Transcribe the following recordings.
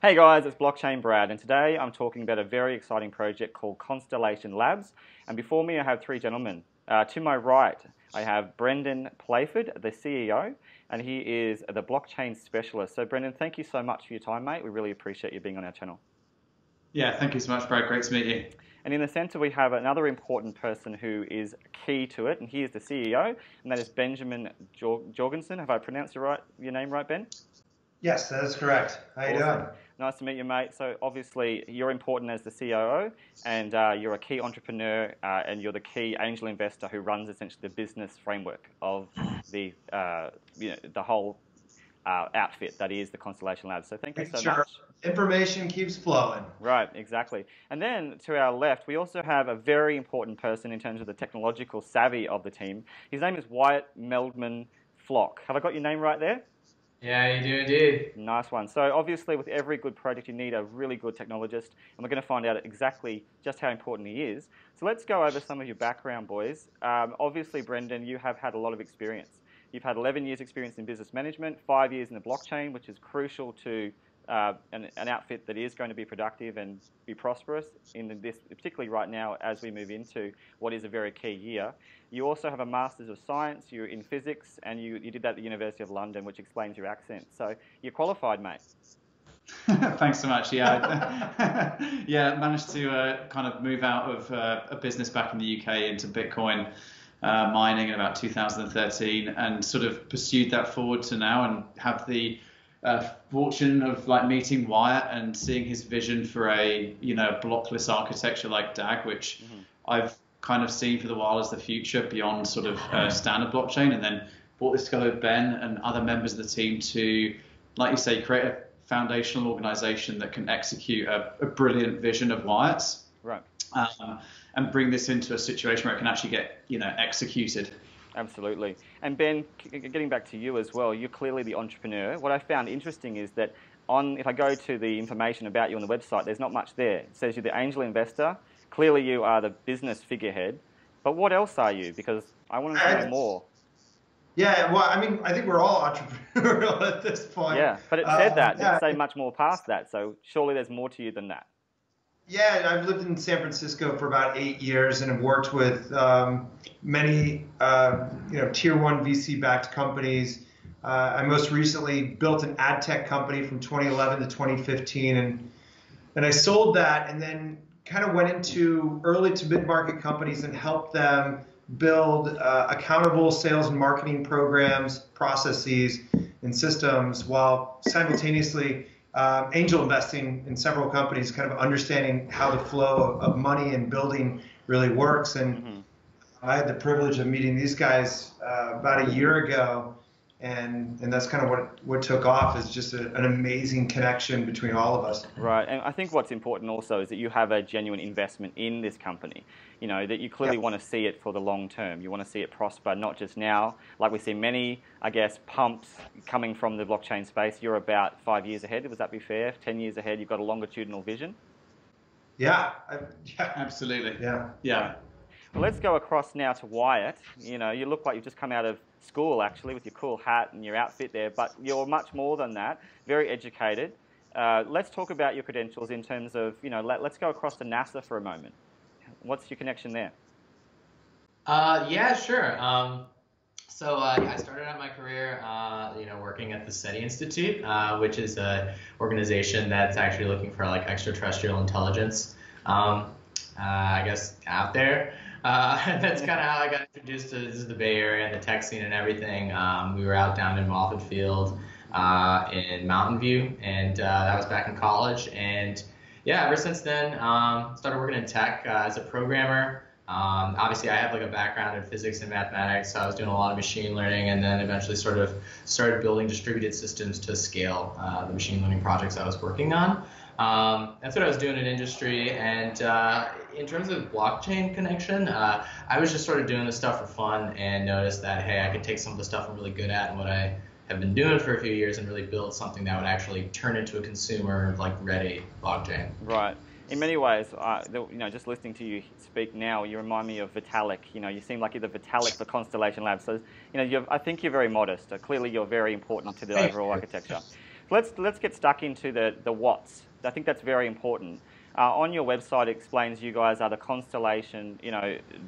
Hey guys, it's BlockchainBrad, and today I'm talking about a very exciting project called ConstellationLabs. And before me I have three gentlemen. To my right I have Brendan Playford, the CEO, and he is the blockchain specialist. So Brendan, thank you so much for your time, mate. We really appreciate you being on our channel. Yeah, thank you so much, Brad. Great to meet you. And in the center we have another important person who is key to it, and he is the CEO, and that is Benjamin Jorgensen. Have I pronounced your name right, Ben? Yes, that is correct. How you doing? Nice to meet you, mate. So obviously you're important as the COO, and you're a key entrepreneur, and you're the key angel investor who runs essentially the business framework of the the whole outfit that is the Constellation Labs. So thank you so much. Information keeps flowing. Right, exactly. And then to our left, we also have a very important person in terms of the technological savvy of the team. His name is Wyatt Meldman Flock. Have I got your name right there? Yeah, you do indeed. Nice one. So obviously with every good project you need a really good technologist, and we're going to find out exactly just how important he is. So let's go over some of your background, boys. Obviously, Brendan, you have had a lot of experience. You've had 11 years experience in business management, 5 years in the blockchain, which is crucial to an outfit that is going to be productive and be prosperous in this, particularly right now as we move into what is a very key year. You also have a Masters of Science, you're in physics, and you did that at the University of London, which explains your accent. So you're qualified, mate. Thanks so much. Yeah, yeah, managed to kind of move out of a business back in the UK into Bitcoin mining in about 2013, and sort of pursued that forward to now, and have the fortune of meeting Wyatt and seeing his vision for a blockless architecture like DAG, which I've kind of seen for the while as the future beyond sort of standard blockchain, and then brought this together with Ben and other members of the team to, like you say, create a foundational organization that can execute a brilliant vision of Wyatt's, right, and bring this into a situation where it can actually get executed. Absolutely. And Ben, getting back to you as well, you're clearly the entrepreneur. What I found interesting is that if I go to the information about you on the website, there's not much there. It says you're the angel investor. Clearly you are the business figurehead. But what else are you? Because I want to know more. Yeah, well, I mean, I think we're all entrepreneurial at this point. Yeah, but it said that. It didn't say much more past that. So surely there's more to you than that. Yeah, I've lived in San Francisco for about 8 years and have worked with many tier 1 VC-backed companies. I most recently built an ad tech company from 2011 to 2015, and I sold that, and then kind of went into early to mid-market companies and helped them build accountable sales and marketing programs, processes, and systems, while simultaneously angel investing in several companies, kind of understanding how the flow of money and building really works. And I had the privilege of meeting these guys about a year ago, and that's kind of what took off, is just an amazing connection between all of us. Right, and I think what's important also is that you have a genuine investment in this company. That you clearly want to see it for the long term. You want to see it prosper, not just now. Like we see many, I guess, pumps coming from the blockchain space. You're about 5 years ahead. Would that be fair? 10 years ahead. You've got a longitudinal vision. Yeah. Absolutely. Yeah. Yeah. Well, let's go across now to Wyatt. You look like you've just come out of school, actually, with your cool hat and your outfit there, but you're much more than that. Very educated. Let's talk about your credentials in terms of, let's go across to NASA for a moment. What's your connection there? Yeah, sure. So I started out my career, working at the SETI Institute, which is an organization that's actually looking for extraterrestrial intelligence, I guess, out there. That's kind of how I got introduced to the Bay Area and the tech scene and everything. We were out down in Moffett Field in Mountain View, and that was back in college. And yeah, ever since then, started working in tech as a programmer. Obviously, I have a background in physics and mathematics, so I was doing a lot of machine learning, and then eventually sort of started building distributed systems to scale the machine learning projects I was working on. That's what I was doing in industry. And in terms of blockchain connection, I was just sort of doing this stuff for fun, and noticed that, hey, I could take some of the stuff I'm really good at and what I have been doing for a few years and really build something that would actually turn into a consumer ready blockchain. Right. In many ways, just listening to you speak now, you remind me of Vitalik. You seem like you're the Vitalik for Constellation Labs. So, I think you're very modest. Clearly, you're very important to the overall architecture. So let's get stuck into the what's. I think that's very important. On your website, it explains you guys are the constellation,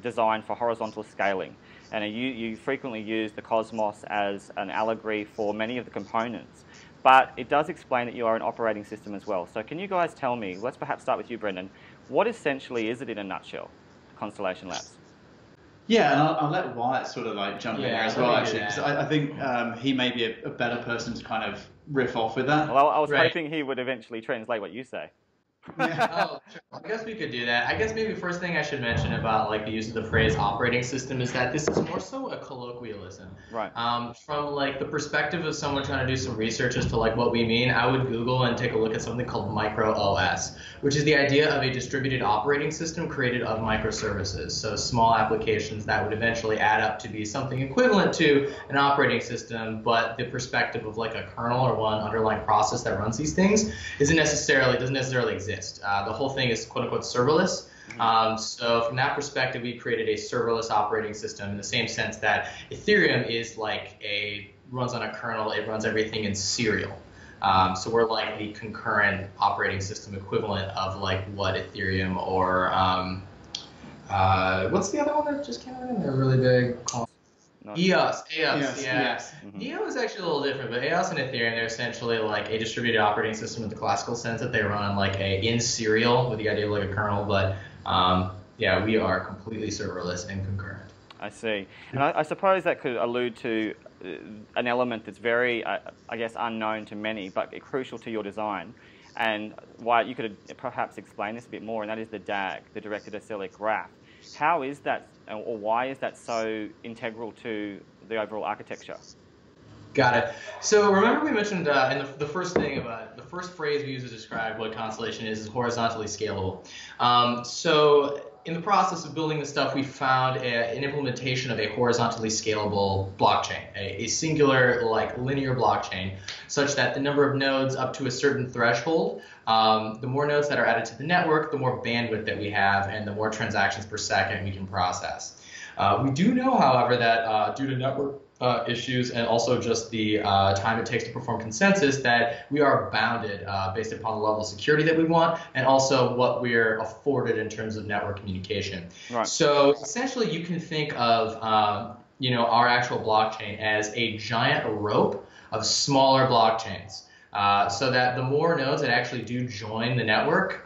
designed for horizontal scaling, and you frequently use the cosmos as an allegory for many of the components. But it does explain that you are an operating system as well. So can you guys tell me? Let's perhaps start with you, Brendan. What essentially is it in a nutshell, Constellation Labs? Yeah, and I'll let Wyatt sort of like jump in there as well, actually, because I think he may be a better person to kind of riff off with that. Well, I was hoping he would eventually translate what you say. Oh, sure. I guess we could do that. I guess maybe the first thing I should mention about like the use of the phrase operating system is that this is more so a colloquialism. Right. From like the perspective of someone trying to do some research as to like what we mean, I would Google and take a look at something called micro OS, which is the idea of a distributed operating system created of microservices. So small applications that would eventually add up to be something equivalent to an operating system, but the perspective of like a kernel or one underlying process that runs these things doesn't necessarily exist. The whole thing is quote unquote serverless. So from that perspective, we created a serverless operating system in the same sense that Ethereum is like runs on a kernel, it runs everything in serial. So we're like the concurrent operating system equivalent of like what Ethereum or what's the other one that just came out? They're really big. EOS, yeah. Mm-hmm. EOS is actually a little different, but EOS and Ethereum, they're essentially like a distributed operating system in the classical sense that they run on like in serial with the idea of like a kernel, but yeah, we are completely serverless and concurrent. I see. And I suppose that could allude to an element that's very, I guess, unknown to many, but crucial to your design. And why you could perhaps explain this a bit more, and that is the DAG, the directed acyclic graph. How is that, or why is that so integral to the overall architecture? Got it. So remember we mentioned in the first thing about the first phrase we use to describe what Constellation is horizontally scalable. So in the process of building this stuff, we found an implementation of a horizontally scalable blockchain, a singular like linear blockchain, such that the number of nodes up to a certain threshold, the more nodes that are added to the network, the more bandwidth that we have, and the more transactions per second we can process. We do know, however, that due to network issues and also just the time it takes to perform consensus, that we are bounded based upon the level of security that we want and also what we're afforded in terms of network communication. Right. So essentially you can think of our actual blockchain as a giant rope of smaller blockchains. So that the more nodes that actually do join the network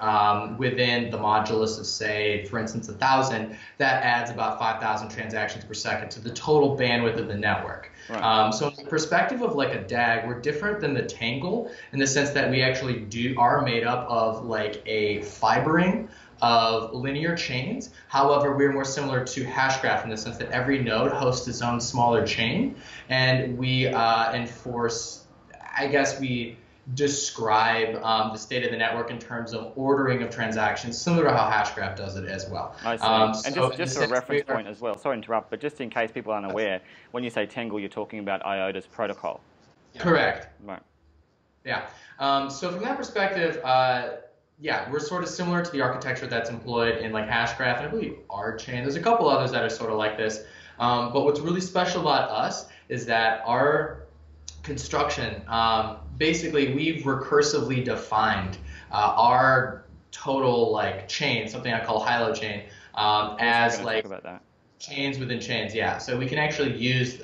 within the modulus of, say, for instance, 1,000, that adds about 5,000 transactions per second to the total bandwidth of the network. Right. So in the perspective of like a DAG, we're different than the Tangle in the sense that we actually are made up of like a fibering of linear chains. However, we're more similar to Hashgraph in the sense that every node hosts its own smaller chain, and we enforce, I guess we describe the state of the network in terms of ordering of transactions, similar to how Hashgraph does it as well. I see. And just for a reference point as well, sorry to interrupt, but just in case people aren't aware, when you say Tangle, you're talking about IOTA's protocol. Correct. Right. Yeah. So from that perspective, yeah, we're sort of similar to the architecture that's employed in like Hashgraph and I believe RChain. There's a couple others that are sort of like this. But what's really special about us is that our construction, basically we've recursively defined our total like chain, something I call Hilo chain, as like chains within chains. Yeah, so we can actually use the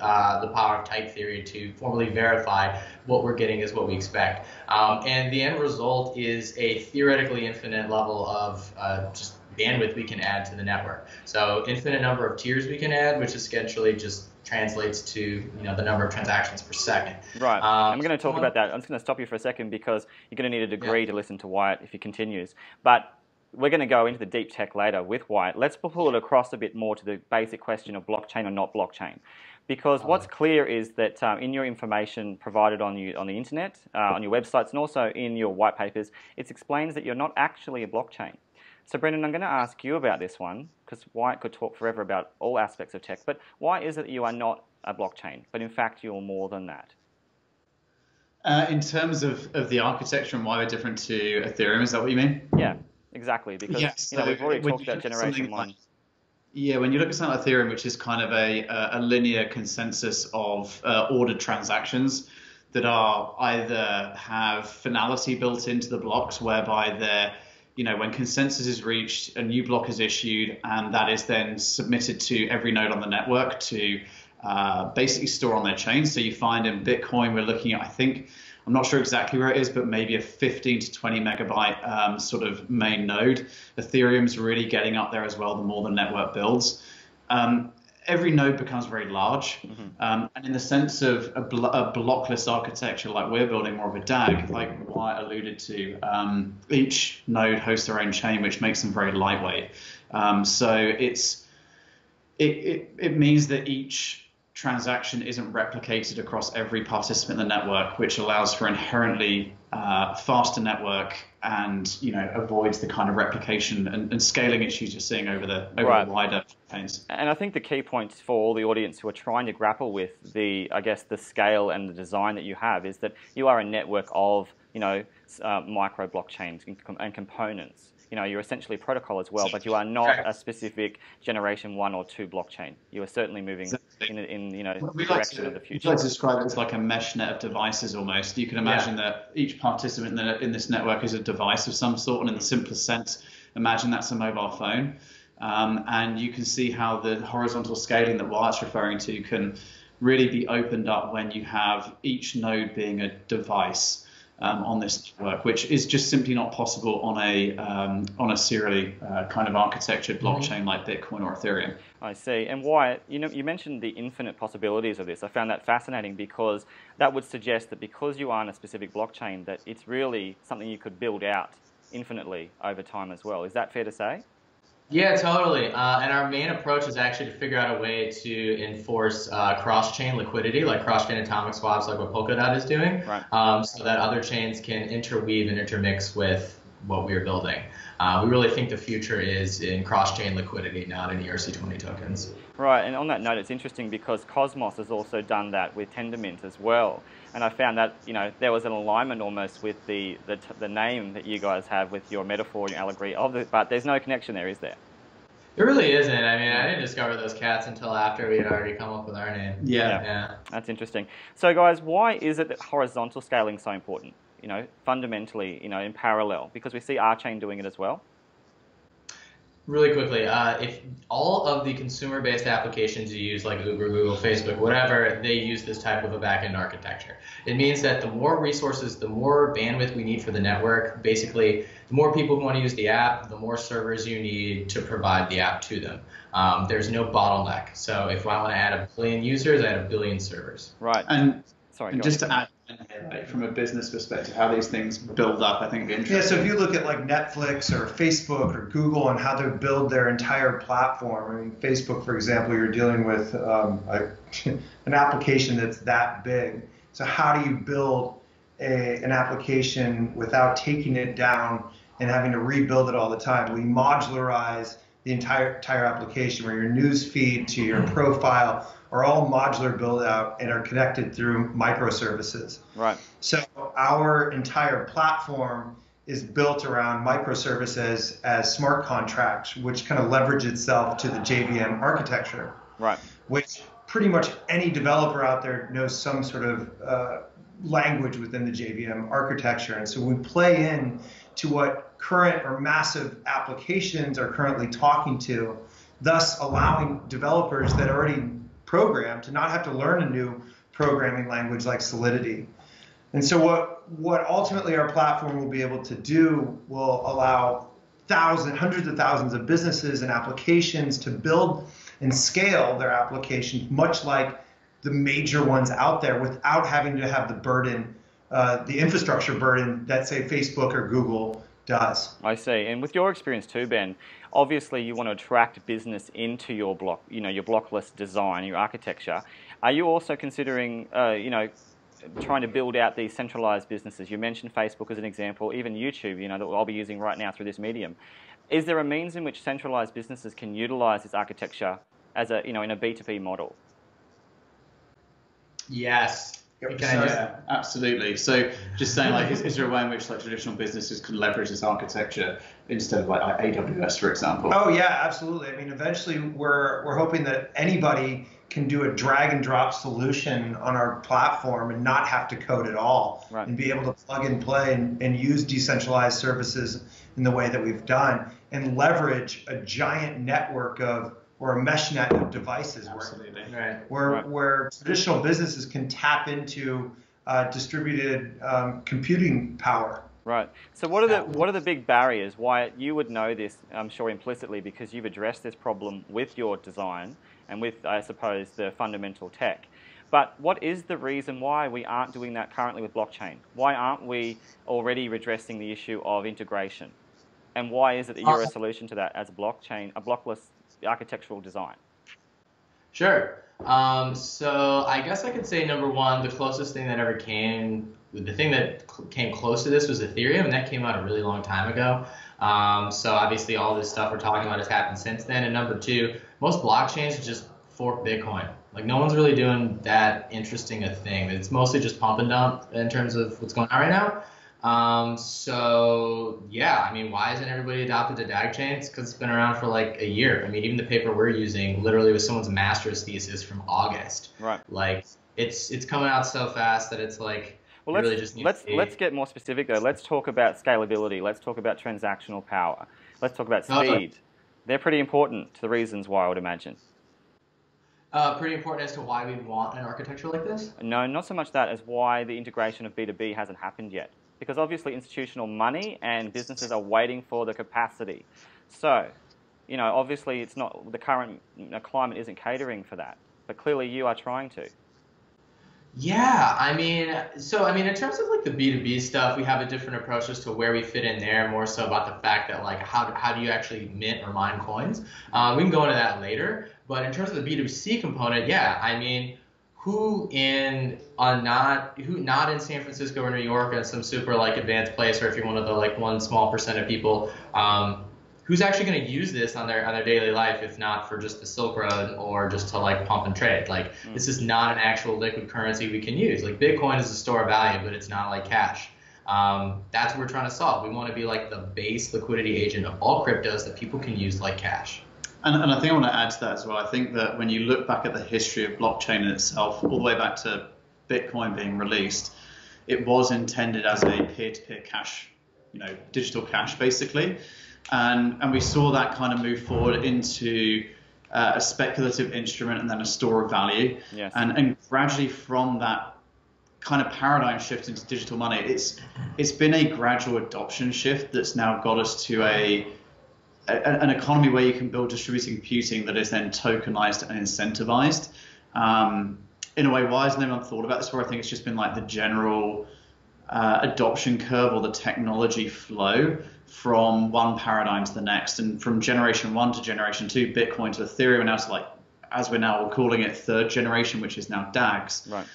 power of type theory to formally verify what we're getting is what we expect. And the end result is a theoretically infinite level of just bandwidth we can add to the network. So infinite number of tiers we can add, which essentially just translates to the number of transactions per second. Right. I'm going to talk about that. I'm just going to stop you for a second because you're going to need a degree to listen to Wyatt if he continues. But we're going to go into the deep tech later with Wyatt. Let's pull it across a bit more to the basic question of blockchain or not blockchain. Because what's clear is that in your information provided on the internet, on your websites, and also in your white papers, it explains that you're not actually a blockchain. So Brendan, I'm going to ask you about this one, because Wyatt could talk forever about all aspects of tech, but why is it that you are not a blockchain, but in fact you're more than that? In terms of the architecture and why they're different to Ethereum, is that what you mean? Yeah, exactly, because we've already talked about generation one. Yeah, when you look at something like Ethereum, which is kind of a linear consensus of ordered transactions, that are either have finality built into the blocks, whereby they're, when consensus is reached, a new block is issued, and that is then submitted to every node on the network to basically store on their chain. So you find in Bitcoin, we're looking at, I'm not sure exactly where it is, but maybe a 15 to 20 megabyte sort of main node. Ethereum's really getting up there as well, the more the network builds. Every node becomes very large. And in the sense of a blockless architecture like we're building, more of a DAG, like Wyatt alluded to, each node hosts their own chain, which makes them very lightweight. So it means that each transaction isn't replicated across every participant in the network, which allows for inherently faster network and avoids the kind of replication and scaling issues you're seeing over the wider chains. And I think the key points for all the audience who are trying to grapple with the scale and the design that you have is that you are a network of micro blockchains and components. You're essentially a protocol as well, but you are not a specific generation 1 or 2 blockchain. You are certainly moving in the direction of the future. We like to describe it as like a mesh net of devices almost. You can imagine that each participant in this network is a device of some sort, and in the simplest sense, imagine that's a mobile phone. And you can see how the horizontal scaling that Wyatt's referring to can really be opened up when you have each node being a device. On this network, which is just simply not possible on a serially kind of architectured blockchain like Bitcoin or Ethereum. I see. And Wyatt, you mentioned the infinite possibilities of this. I found that fascinating because that would suggest that because you are on a specific blockchain, that it's really something you could build out infinitely over time as well. Is that fair to say? Yeah, totally. And our main approach is actually to figure out a way to enforce cross-chain liquidity, like cross-chain atomic swaps, like what Polkadot is doing, so that other chains can interweave and intermix with what we are building. We really think the future is in cross-chain liquidity, not in ERC20 tokens. Right, and on that note, it's interesting because Cosmos has also done that with Tendermint as well. And I found that there was an alignment almost with the name that you guys have with your metaphor and your allegory of it, but there's no connection there, is there? It really isn't. I mean, I didn't discover those cats until after we had already come up with our name. Yeah. That's interesting. So guys, why is it that horizontal scaling is so important? Fundamentally, in parallel, because we see our chain doing it as well. Really quickly, if all of the consumer-based applications you use, like Uber, Google, Facebook, whatever, they use this type of a back-end architecture. It means that the more resources, the more bandwidth we need for the network, basically, the more people who want to use the app, the more servers you need to provide the app to them. There's no bottleneck. So if I want to add 1 billion users, I add 1 billion servers. Right. And just to add, from a business perspective, how these things build up, I think it'd be interesting. Yeah, so if you look at like Netflix or Facebook or Google and how they build their entire platform, I mean, Facebook, for example, you're dealing with an application that's that big. So how do you build an application without taking it down and having to rebuild it all the time? We modularize the entire application, where your news feed to your profile are all modular build out and are connected through microservices. Right. So our entire platform is built around microservices as smart contracts, which kind of leverage itself to the JVM architecture. Right. Which pretty much any developer out there knows some sort of language within the JVM architecture. And so we play in to what current or massive applications are currently talking to, thus allowing developers that already program to not have to learn a new programming language like Solidity. And so what ultimately our platform will be able to do will allow hundreds of thousands of businesses and applications to build and scale their applications much like the major ones out there, without having to have the burden, the infrastructure burden that, say, Facebook or Google does. I see. And with your experience too, Ben, obviously you want to attract business into your block, your blockless design, your architecture. Are you also considering, trying to build out these centralized businesses? You mentioned Facebook as an example, even YouTube, that I'll be using right now through this medium. Is there a means in which centralized businesses can utilize this architecture as a, in a B2B model? Yes. Absolutely. So just saying, like, is there a way in which like traditional businesses can leverage this architecture instead of like AWS, for example? Oh yeah, absolutely. I mean, eventually we're hoping that anybody can do a drag and drop solution on our platform and not have to code at all, right, and be able to plug and play and use decentralized services in the way that we've done, and leverage a giant network of, or a mesh net of devices. Absolutely. Where traditional businesses can tap into distributed computing power. Right. So what are the big barriers? Wyatt, you would know this, I'm sure, implicitly, because you've addressed this problem with your design and with, I suppose, the fundamental tech. But what is the reason why we aren't doing that currently with blockchain? Why aren't we already addressing the issue of integration? And why is it that you're a solution to that as a blockchain, a blockless architectural design? Sure. So I guess I could say, number one, the closest thing that ever came, the thing that came close to this was Ethereum, and that came out a really long time ago. So obviously all this stuff we're talking about has happened since then. And number two, most blockchains just fork Bitcoin. Like, no one's really doing that interesting a thing. It's mostly just pump and dump in terms of what's going on right now. So yeah, I mean, why hasn't everybody adopted the DAG chains? Because it's been around for like a year. I mean, even the paper we're using literally was someone's master's thesis from August. Right. Like, it's coming out so fast that it's like, well, let's get more specific though. Let's talk about scalability. Let's talk about transactional power. Let's talk about speed. They're pretty important to the reasons why, I would imagine. Pretty important as to why we want an architecture like this? No, not so much that as why the integration of B2B hasn't happened yet. Because obviously institutional money and businesses are waiting for the capacity. So, you know, obviously it's not, the current climate isn't catering for that. But clearly you are trying to. Yeah, I mean, in terms of like the B2B stuff, we have a different approach as to where we fit in there, more so about the fact that like how do you actually mint or mine coins? We can go into that later, but in terms of the B2C component, yeah, I mean, who not in San Francisco or New York or some super like advanced place, or if you're one of the like 1 small percent of people, who's actually going to use this on their daily life, if not for just the Silk Road or just to like pump and trade? Like, this is not an actual liquid currency we can use. Like, Bitcoin is a store of value, but it's not like cash. That's what we're trying to solve. We want to be like the base liquidity agent of all cryptos that people can use like cash. And I think I want to add to that as well. I think that when you look back at the history of blockchain in itself, all the way back to Bitcoin being released, it was intended as a peer-to-peer cash, digital cash basically. And we saw that kind of move forward into a speculative instrument and then a store of value. Yes. And gradually from that kind of paradigm shift into digital money, it's been a gradual adoption shift that's now got us to an economy where you can build distributed computing that is then tokenized and incentivized. In a way, why hasn't anyone thought about this before? I think it's just been like the general adoption curve or the technology flow from one paradigm to the next, and from generation 1 to generation 2, Bitcoin to Ethereum, and now to as we're now calling it, third generation, which is now DAGs. Right.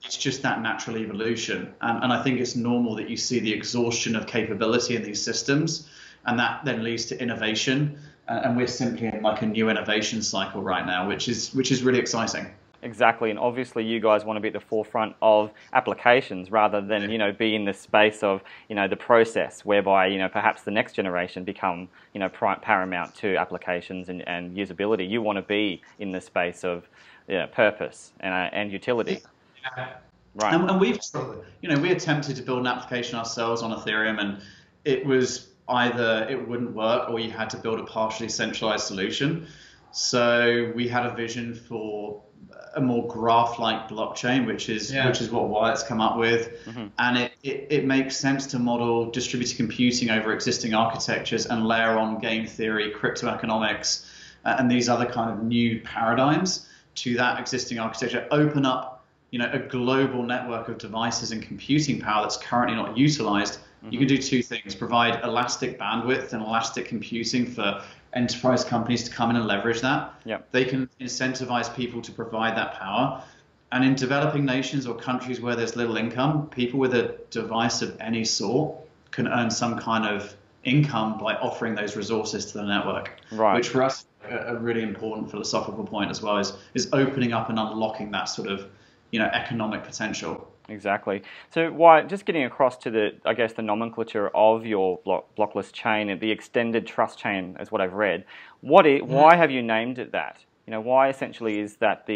It's just that natural evolution, and I think it's normal that you see the exhaustion of capability in these systems, and that then leads to innovation, and we're simply in like a new innovation cycle right now, which is really exciting. Exactly, and obviously you guys want to be at the forefront of applications rather than, be in the space of, the process whereby, perhaps the next generation become, paramount to applications and usability. You want to be in the space of purpose and utility. Yeah. Right. And we've, we attempted to build an application ourselves on Ethereum, and it was either it wouldn't work or you had to build a partially centralized solution. So we had a vision for a more graph-like blockchain, which is what Wyatt's come up with. Mm-hmm. And it makes sense to model distributed computing over existing architectures and layer on game theory, crypto economics, and these other kind of new paradigms to that existing architecture. Open up, a global network of devices and computing power that's currently not utilized. Mm-hmm. You can do two things: provide elastic bandwidth and elastic computing for enterprise companies to come in and leverage that. Yep. They can incentivize people to provide that power. And in developing nations or countries where there's little income, people with a device of any sort can earn some kind of income by offering those resources to the network. Right. Which for us, a really important philosophical point as well, is opening up and unlocking that sort of economic potential. Exactly. So, Wyatt, just getting across to the nomenclature of your blockless chain, the extended trust chain is what I've read. Why have you named it that? why essentially is that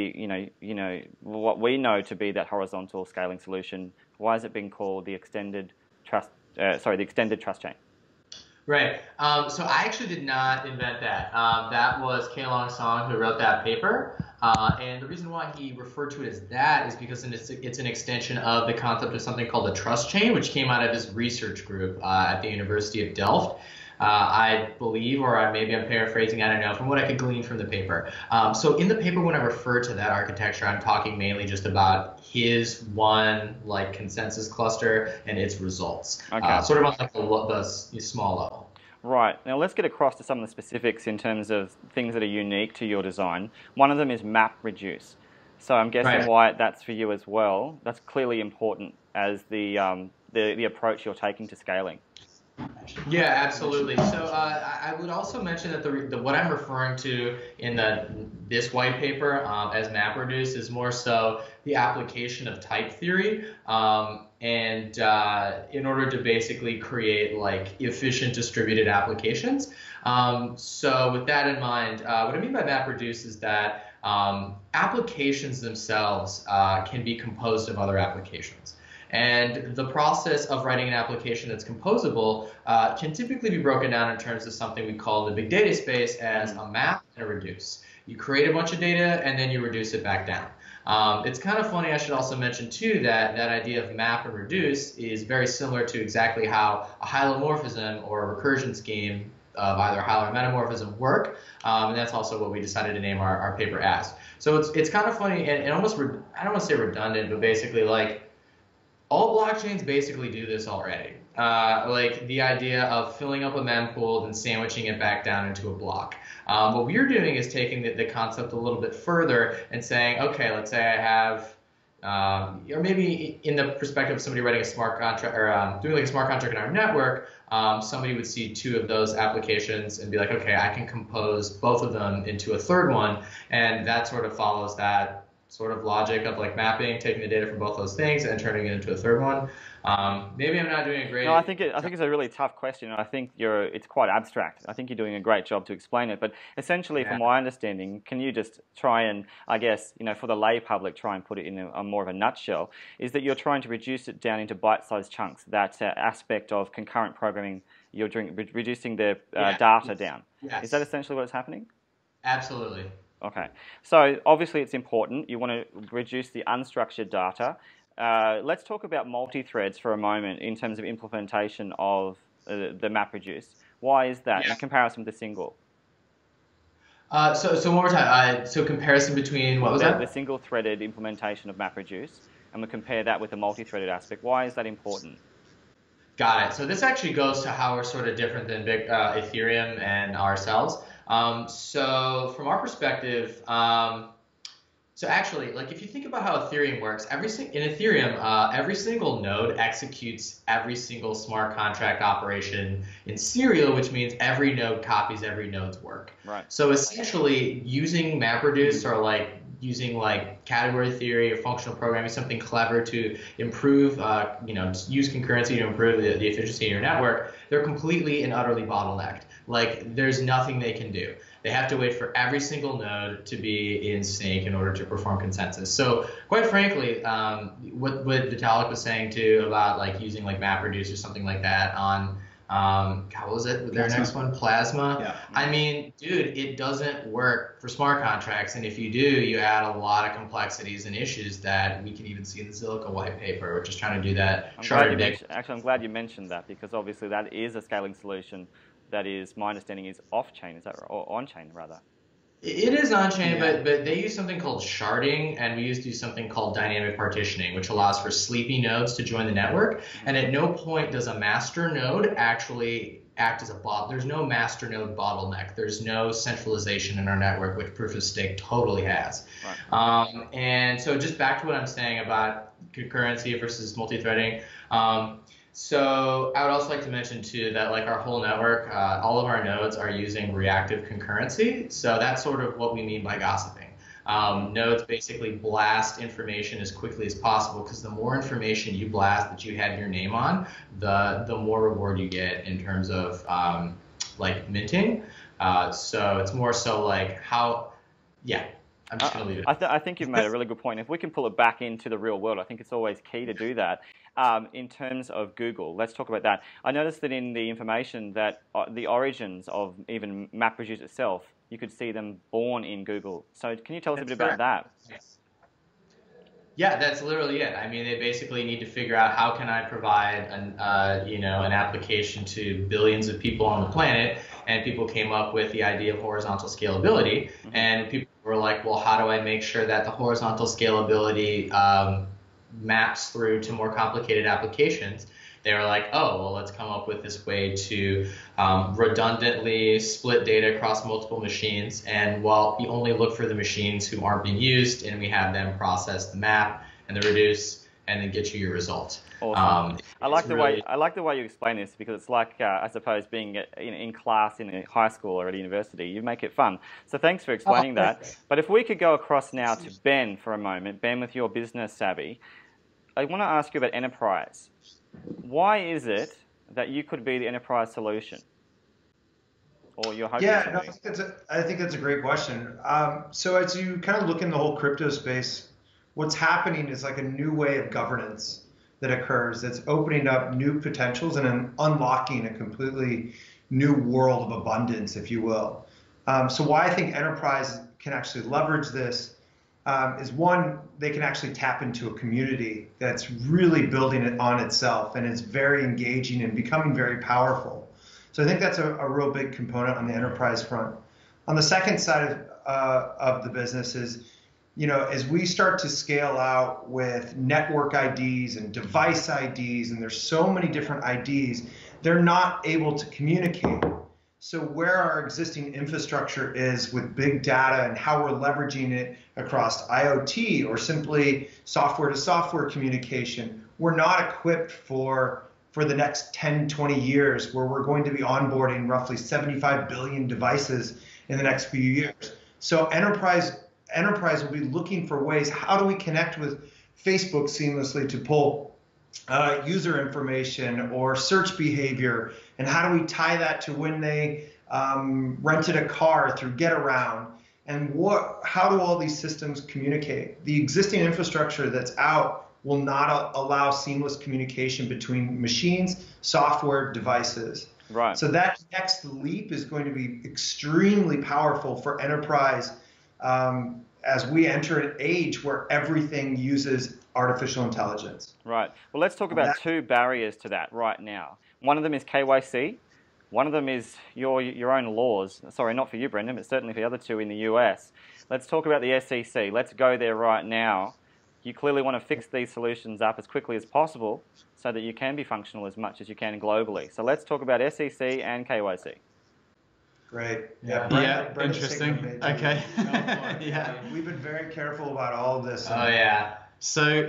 what we know to be that horizontal scaling solution? Why is it being called the extended trust chain? Right. So I actually did not invent that. That was Kailong Song who wrote that paper. And the reason why he referred to it as that is because it's an extension of the concept of something called the trust chain, which came out of his research group at the University of Delft. I believe, or maybe I'm paraphrasing, I don't know, from what I could glean from the paper. So in the paper, when I refer to that architecture, I'm talking mainly just about his one consensus cluster and its results, sort of on the small level. Right. Now let's get across to some of the specifics in terms of things that are unique to your design. One of them is map reduce. So I'm guessing, Wyatt, that's for you as well. That's clearly important as the approach you're taking to scaling. Yeah, absolutely. So I would also mention that what I'm referring to in this white paper as MapReduce is more so the application of type theory, and in order to basically create efficient distributed applications. So with that in mind, what I mean by MapReduce is that applications themselves can be composed of other applications. And the process of writing an application that's composable can typically be broken down in terms of something we call the big data space as a map and a reduce. You create a bunch of data and then you reduce it back down. It's kind of funny, I should also mention too, that idea of map and reduce is very similar to exactly how a hylomorphism or a recursion scheme of either hylo or metamorphism work. And that's also what we decided to name our paper as. So it's kind of funny and almost, I don't want to say redundant, but basically all blockchains basically do this already. The idea of filling up a mempool and sandwiching it back down into a block. What we're doing is taking the concept a little bit further and saying, okay, let's say I have, or maybe in the perspective of somebody writing a smart contract or doing a smart contract in our network, somebody would see two of those applications and be like, okay, I can compose both of them into a third one, and that sort of follows that sort of logic of mapping, taking the data from both those things and turning it into a third one. Maybe I'm not doing a great. No, I think it's a really tough question. I think it's quite abstract. I think you're doing a great job to explain it. But essentially, from my understanding, can you just try and, I guess, for the lay public, try and put it in a more of a nutshell, is that you're trying to reduce it down into bite-sized chunks. That aspect of concurrent programming, you're doing reducing the data down. Yes. Is that essentially what's happening? Absolutely. Okay, so obviously it's important. You want to reduce the unstructured data. Let's talk about multi-threads for a moment in terms of implementation of the MapReduce. Why is that in comparison with the single? So one more time. So comparison between what was that? The single-threaded implementation of MapReduce, and we compare that with the multi-threaded aspect. Why is that important? Got it. So this actually goes to how we're sort of different than Ethereum and ourselves. So from our perspective, so actually, if you think about how Ethereum works, in Ethereum, every single node executes every single smart contract operation in serial, which means every node copies every node's work. Right. So essentially, using MapReduce or using category theory or functional programming, something clever to improve, use concurrency to improve the efficiency of your network, they're completely and utterly bottlenecked. There's nothing they can do. They have to wait for every single node to be in sync in order to perform consensus. So quite frankly, what Vitalik was saying too about using MapReduce or something like that on, what was it? Their next one, Plasma. Yeah. I mean, dude, it doesn't work for smart contracts. And if you do, you add a lot of complexities and issues that we can even see in the Silica white paper. We're just trying to do that. I'm glad you mentioned that, because obviously that is a scaling solution that is, my understanding, is off-chain, is that right? Or on-chain, rather. It is on-chain, but they use something called sharding, and we used to use something called dynamic partitioning, which allows for sleepy nodes to join the network. And at no point does a master node actually act as a bot. There's no master node bottleneck. There's no centralization in our network, which proof of stake totally has. Right. And so just back to what I'm saying about concurrency versus multi-threading. So I would also like to mention too that our whole network, all of our nodes are using reactive concurrency. So that's sort of what we mean by gossiping. Nodes basically blast information as quickly as possible, because the more information you blast that you have your name on, the more reward you get in terms of minting. So it's more so Yeah, I'm just going to leave it. I think you've made a really good point. If we can pull it back into the real world, I think it's always key to do that. In terms of Google, let's talk about that. I noticed that in the information that the origins of even MapReduce itself, you could see them born in Google. So can you tell us a bit about that? Yes. Yeah, that's literally it. I mean, they basically need to figure out how can I provide an application to billions of people on the planet, and people came up with the idea of horizontal scalability, and people were like, well, how do I make sure that the horizontal scalability maps through to more complicated applications? They were like, oh, well, let's come up with this way to redundantly split data across multiple machines. And well, we only look for the machines who aren't being used, and we have them process the map and the reduce, and then get you your result. Awesome. I like the way you explain this, because it's like, I suppose, being in class in a high school or at a university. You make it fun. So thanks for explaining that. But if we could go across now to Ben for a moment, Ben, with your business savvy, I want to ask you about enterprise. Why is it that you could be the enterprise solution? Or you're hoping I think that's a great question. So as you kind of look in the whole crypto space, what's happening is like a new way of governance that occurs that's opening up new potentials and unlocking a completely new world of abundance, if you will. So why I think enterprise can actually leverage this is, one, they can actually tap into a community that's really building it on itself, and it's very engaging and becoming very powerful. So I think that's a real big component on the enterprise front. On the second side of the business is, as we start to scale out with network IDs and device IDs, and there's so many different IDs, they're not able to communicate. So where our existing infrastructure is with big data and how we're leveraging it across IoT or simply software-to-software communication, we're not equipped for the next 10, 20 years, where we're going to be onboarding roughly 75 billion devices in the next few years. So enterprise will be looking for ways, how do we connect with Facebook seamlessly to pull user information or search behavior, and how do we tie that to when they rented a car through GetAround, and how do all these systems communicate? The existing infrastructure that's out will not allow seamless communication between machines, software, devices. Right. So that next leap is going to be extremely powerful for enterprise as we enter an age where everything uses artificial intelligence. Right. Well, let's talk about two barriers to that right now. One of them is KYC. One of them is your own laws. Sorry, not for you, Brendan, but certainly for the other two in the US. Let's talk about the SEC. Let's go there right now. You clearly want to fix these solutions up as quickly as possible so that you can be functional as much as you can globally. So let's talk about SEC and KYC. Great. Brendan, interesting. Okay. Yeah. We've been very careful about all of this. Oh, yeah. So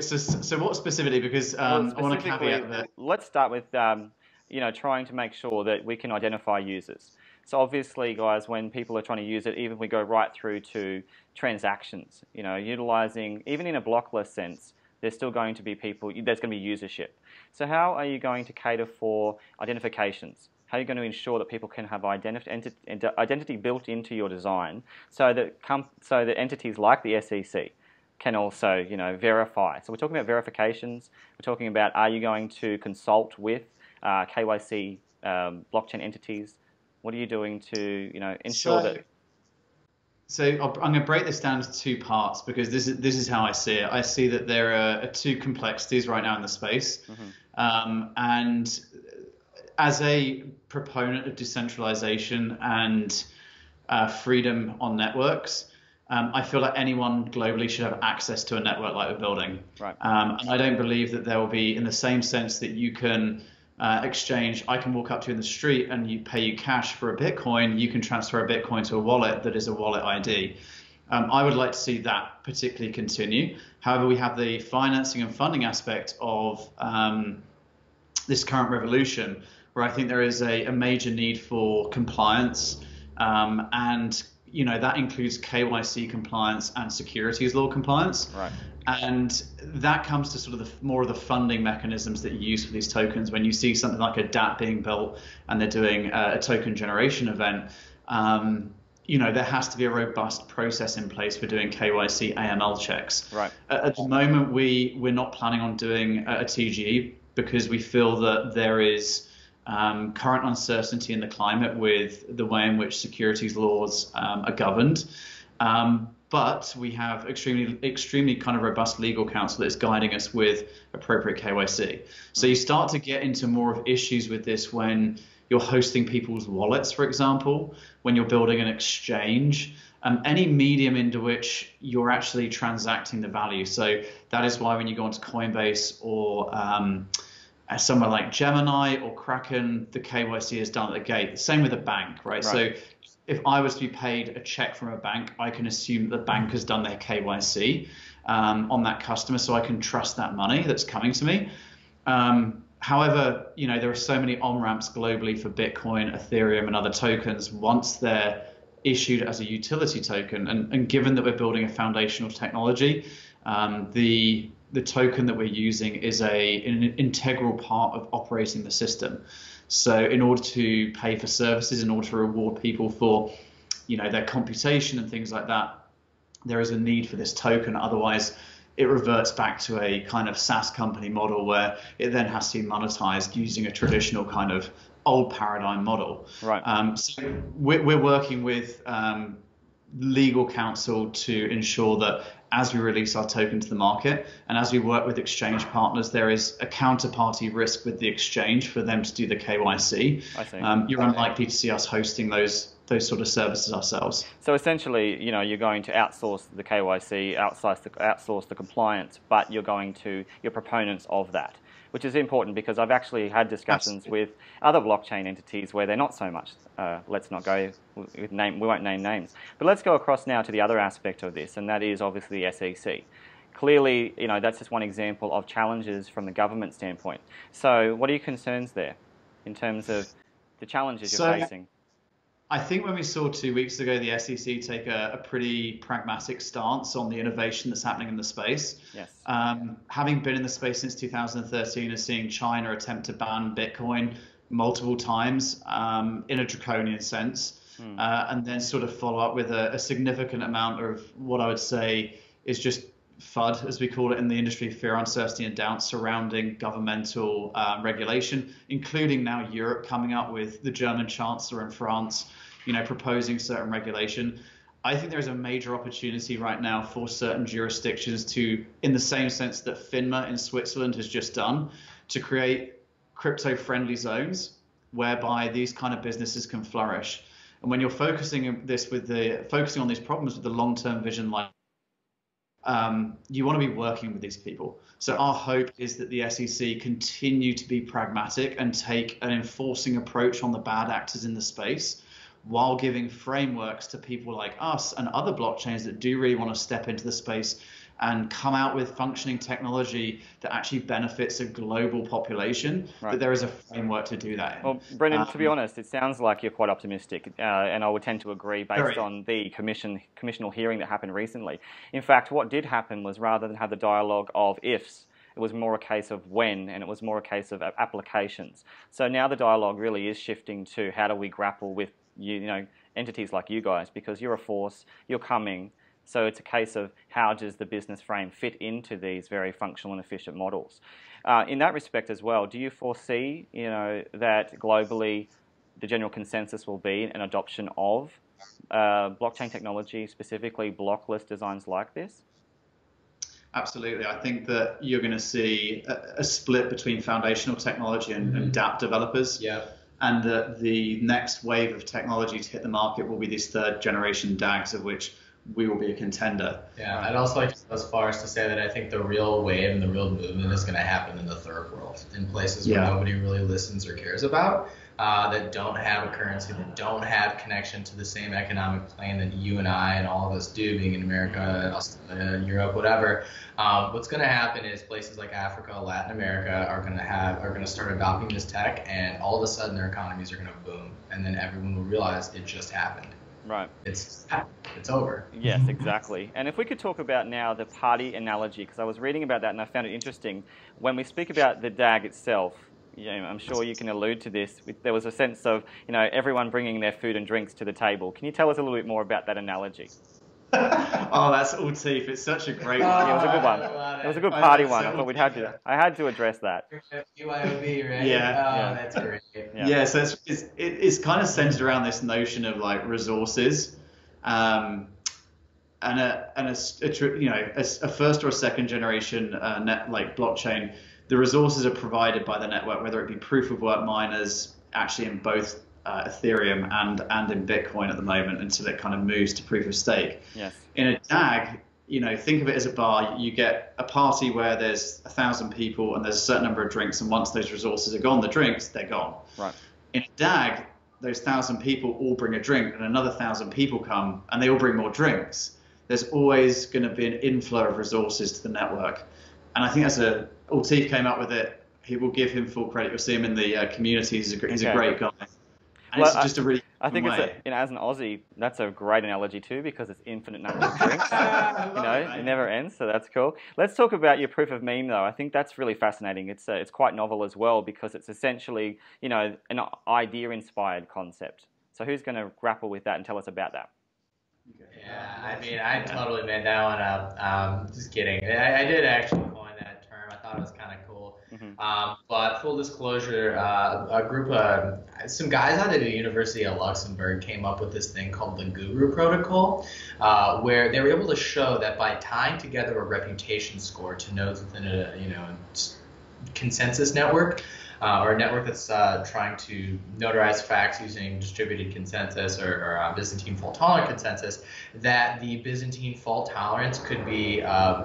what specifically? Because I want to caveat that. Let's start with trying to make sure that we can identify users. So obviously, guys, when people are trying to use it, even if we go right through to transactions, utilizing, even in a blockless sense, there's still going to be people, there's going to be usership. So how are you going to cater for identifications? How are you going to ensure that people can have identity built into your design so that entities like the SEC can also, verify? So we're talking about verifications. We're talking about, are you going to consult with KYC blockchain entities? What are you doing to, ensure that? So I'm going to break this down to two parts, because this is how I see it. I see that there are two complexities right now in the space, and as a proponent of decentralization and freedom on networks, I feel like anyone globally should have access to a network like we're building. Right. And I don't believe that there will be, in the same sense that you can exchange, I can walk up to you in the street and you pay you cash for a Bitcoin, you can transfer a Bitcoin to a wallet that is a wallet ID. I would like to see that particularly continue. However, we have the financing and funding aspect of this current revolution, where I think there is a major need for compliance, and that includes KYC compliance and securities law compliance. Right. And that comes to sort of more of the funding mechanisms that you use for these tokens. When you see something like a DApp being built and they're doing a token generation event, there has to be a robust process in place for doing KYC AML checks. Right. At the moment, we're not planning on doing a TGE because we feel that there is current uncertainty in the climate with the way in which securities laws are governed. But we have extremely kind of robust legal counsel that is guiding us with appropriate KYC. So you start to get into more of issues with this when you're hosting people's wallets, for example, when you're building an exchange, any medium into which you're actually transacting the value. So that is why when you go onto Coinbase or somewhere like Gemini or Kraken, the KYC is done at the gate. Same with a bank, right? So if I was to be paid a check from a bank, I can assume that the bank has done their KYC on that customer, so I can trust that money that's coming to me. However, there are so many on-ramps globally for Bitcoin, Ethereum, and other tokens once they're issued as a utility token. And given that we're building a foundational technology, the token that we're using is an integral part of operating the system. So in order to pay for services, in order to reward people for, their computation and things like that, there is a need for this token. Otherwise, it reverts back to a kind of SaaS company model where it then has to be monetized using a traditional kind of old paradigm model. Right. So we're working with legal counsel to ensure that as we release our token to the market and as we work with exchange partners, there is a counterparty risk with the exchange for them to do the KYC. I see. You're unlikely to see us hosting those sort of services ourselves. So essentially, you're going to outsource the KYC, outsource the compliance, but you're proponents of that, which is important because I've actually had discussions with other blockchain entities where they're not so much. Let's not go with name. We won't name names, but let's go across now to the other aspect of this, and that is obviously the SEC. Clearly, that's just one example of challenges from the government standpoint. So, what are your concerns there in terms of the challenges you're facing? I think when we saw 2 weeks ago the SEC take a pretty pragmatic stance on the innovation that's happening in the space. Yes. Having been in the space since 2013 and seeing China attempt to ban Bitcoin multiple times in a draconian sense, and then sort of follow up with a significant amount of what I would say is just FUD, as we call it in the industry, fear, uncertainty, and doubt surrounding governmental regulation, including now Europe coming up with the German Chancellor and France, proposing certain regulation. I think there's a major opportunity right now for certain jurisdictions to, in the same sense that FINMA in Switzerland has just done, to create crypto-friendly zones whereby these kind of businesses can flourish. And when you're focusing on these problems with the long-term vision, like you want to be working with these people. So our hope is that the SEC continue to be pragmatic and take an enforcing approach on the bad actors in the space, while giving frameworks to people like us and other blockchains that do really want to step into the space and come out with functioning technology that actually benefits a global population, that there is a framework to do that in. Well, Brendan, to be honest, it sounds like you're quite optimistic, and I would tend to agree based on the commissional hearing that happened recently. In fact, what did happen was rather than have the dialogue of ifs, it was more a case of when, and it was more a case of applications. So now the dialogue really is shifting to how do we grapple with entities like you guys, because you're a force, you're coming. So it's a case of how does the business frame fit into these very functional and efficient models. In that respect as well, do you foresee that globally the general consensus will be an adoption of blockchain technology, specifically blockless designs like this? Absolutely. I think that you're going to see a split between foundational technology and dApp developers. Yeah. And that the next wave of technology to hit the market will be these third generation DAGs, of which we will be a contender. Yeah, I'd also like to go as far as to say that I think the real wave and the real movement is going to happen in the third world, in places where nobody really listens or cares about, that don't have a currency, that don't have connection to the same economic plane that you and I and all of us do, being in America, Australia, Europe, whatever. What's going to happen is places like Africa, Latin America are going to start adopting this tech, and all of a sudden their economies are going to boom, and then everyone will realize it just happened. Right. It's over. Yes, exactly. And if we could talk about now the party analogy, because I was reading about that and I found it interesting. When we speak about the DAG itself, I'm sure you can allude to this. There was a sense of, everyone bringing their food and drinks to the table. Can you tell us a little bit more about that analogy? Oh, that's ALTIF. It's such a great one. Yeah, it was a good one. It was a good party one. I thought I had to address that. BYOB, right? Yeah. That's great. Yeah, so it's kind of centered around this notion of like resources, and a first or a second generation like blockchain. The resources are provided by the network, whether it be proof of work miners, actually in both Ethereum and in Bitcoin at the moment, until it kind of moves to proof of stake. Yes. In a DAG, think of it as a bar. You get a party where there's 1,000 people and there's a certain number of drinks, and once those resources are gone, the drinks, they're gone. Right. In a DAG, those 1,000 people all bring a drink, and another 1,000 people come, and they all bring more drinks. There's always going to be an inflow of resources to the network. And I think ALTIF came up with it. He will give him full credit. You'll see him in the community. He's a great guy. And it's just a really I think way. As an Aussie, that's a great analogy too, because it's infinite number of drinks. It never ends, so that's cool. Let's talk about your proof of meme, though. I think that's really fascinating. It's quite novel as well, because it's essentially an idea-inspired concept. So who's going to grapple with that and tell us about that? Yeah, I totally made that one up. Just kidding. I did actually coin that term. I thought it was kind of cool. Mm-hmm. But full disclosure, a group of some guys out of the University of Luxembourg came up with this thing called the Guru Protocol, where they were able to show that by tying together a reputation score to nodes within a consensus network, or a network that's trying to notarize facts using distributed consensus or Byzantine fault tolerant consensus, that the Byzantine fault tolerance could be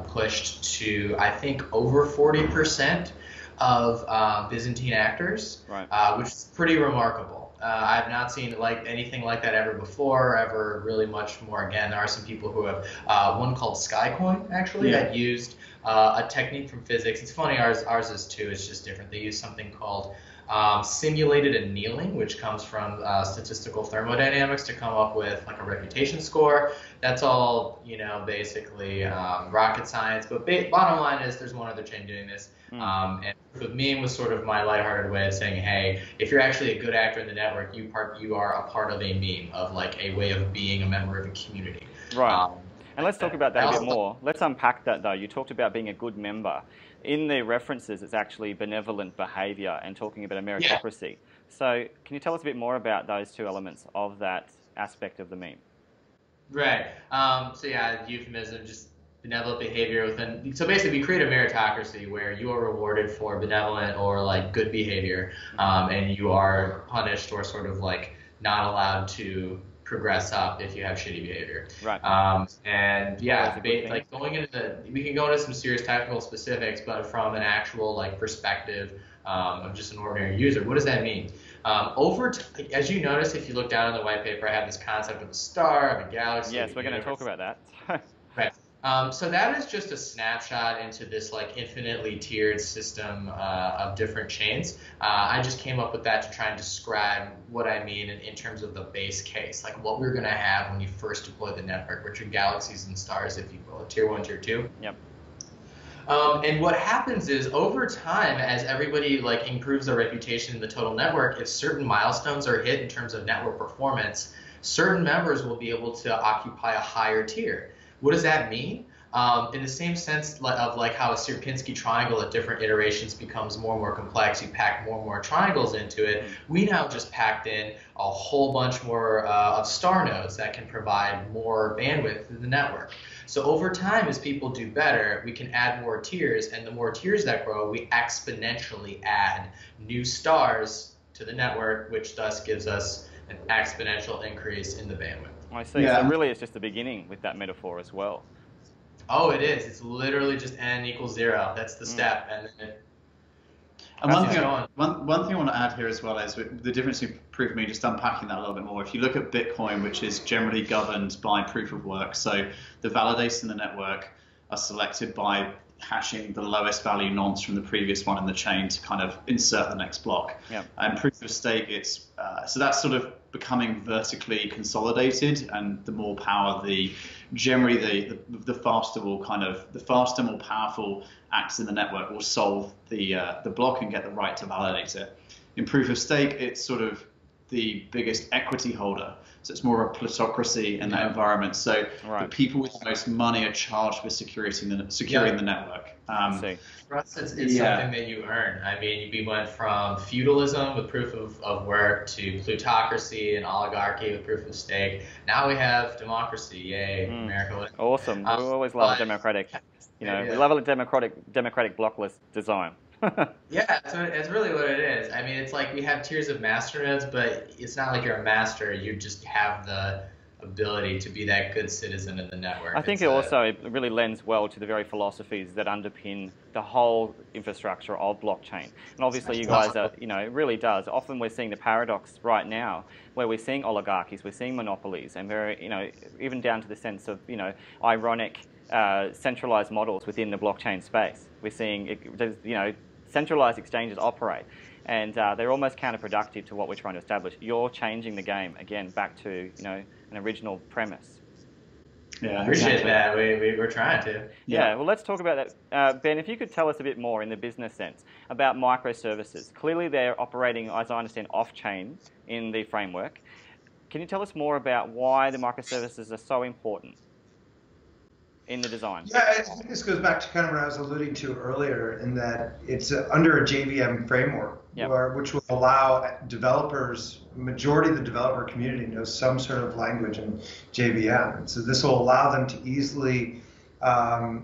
pushed to, I think, over 40% of Byzantine actors, right. Which is pretty remarkable. I've not seen anything like that ever before, ever really much more. Again, there are some people who have one called Skycoin, actually, that used a technique from physics. It's funny, ours is too. It's just different. They use something called simulated annealing, which comes from statistical thermodynamics, to come up with like a reputation score. That's all, basically rocket science. But bottom line is, there's one other chain doing this. And the meme was sort of my lighthearted way of saying, hey, if you're actually a good actor in the network, you are a part of a meme, of like a way of being a member of a community. Right. And let's talk about that a bit more. Let's unpack that, though. You talked about being a good member. In the references, it's actually benevolent behavior and talking about a meritocracy. Yeah. So can you tell us a bit more about those two elements of that aspect of the meme? Right. Euphemism, just benevolent behavior within. So basically, we create a meritocracy where you are rewarded for benevolent or like good behavior, and you are punished or sort of like not allowed to progress up if you have shitty behavior. Right. Going into we can go into some serious technical specifics, but from an actual perspective of just an ordinary user, what does that mean? As you notice, if you look down in the white paper, I have this concept of a star, of a galaxy. Yes, we're going to talk about that. Right. So that is just a snapshot into this infinitely tiered system of different chains. I just came up with that to try and describe what I mean in terms of the base case, like what we're going to have when you first deploy the network, which are galaxies and stars, if you will, tier 1, tier 2. Yep. And what happens is, over time, as everybody improves their reputation in the total network, if certain milestones are hit in terms of network performance, certain members will be able to occupy a higher tier. What does that mean? In the same sense of how a Sierpinski triangle at different iterations becomes more and more complex, you pack more and more triangles into it. We now just packed in a whole bunch more of star nodes that can provide more bandwidth to the network. So over time, as people do better, we can add more tiers, and the more tiers that grow, we exponentially add new stars to the network, which thus gives us an exponential increase in the bandwidth. I see. Yeah. So really, it's just the beginning with that metaphor as well. Oh, it is. It's literally just n equals 0. That's the step, and then one thing I want to add here as well is the difference in proof of me, just unpacking that a little bit more. If you look at Bitcoin, which is generally governed by proof of work, so the validators in the network are selected by hashing the lowest value nonce from the previous one in the chain to kind of insert the next block. Yeah. And proof of stake, it's so that's sort of becoming vertically consolidated, and the more power generally the faster the faster, more powerful actors in the network will solve the block and get the right to validate it. In proof of stake, it's sort of the biggest equity holder. So it's more of a plutocracy in that environment. So the people with the most money are charged with securing the network. For us, it's something that you earn. I mean, we went from feudalism with proof of work to plutocracy and oligarchy with proof of stake. Now we have democracy. Yay, America! Awesome. We always love a democratic. We love a democratic blockless design. Yeah, so it's really what it is. I mean, it's like we have tiers of master nodes, but it's not like you're a master. You just have the ability to be that good citizen in the network. I think it really lends well to the very philosophies that underpin the whole infrastructure of blockchain. And obviously, you guys are, it really does. Often we're seeing the paradox right now, where we're seeing oligarchies, we're seeing monopolies, and very, even down to the sense of, ironic centralized models within the blockchain space. We're seeing, centralized exchanges operate, and they're almost counterproductive to what we're trying to establish. You're changing the game, again, back to, an original premise. Yeah, appreciate that. We're trying to. Yeah, well, let's talk about that. Ben, if you could tell us a bit more in the business sense about microservices. Clearly, they're operating, as I understand, off-chain in the framework. Can you tell us more about why the microservices are so important in the design? Yeah, I think this goes back to kind of what I was alluding to earlier, in that it's under a JVM framework, which will allow developers, majority of the developer community knows some sort of language in JVM. And so this will allow them to easily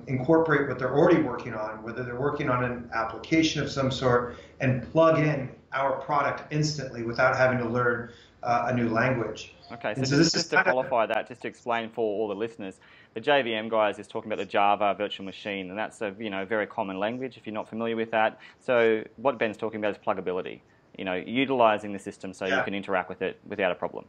incorporate what they're already working on, whether they're working on an application of some sort, and plug in our product instantly without having to learn a new language. Okay, so just to qualify that, just to explain for all the listeners, the JVM guys is talking about the Java virtual machine, and that's a very common language if you're not familiar with that. So what Ben's talking about is pluggability, utilizing the system so you can interact with it without a problem.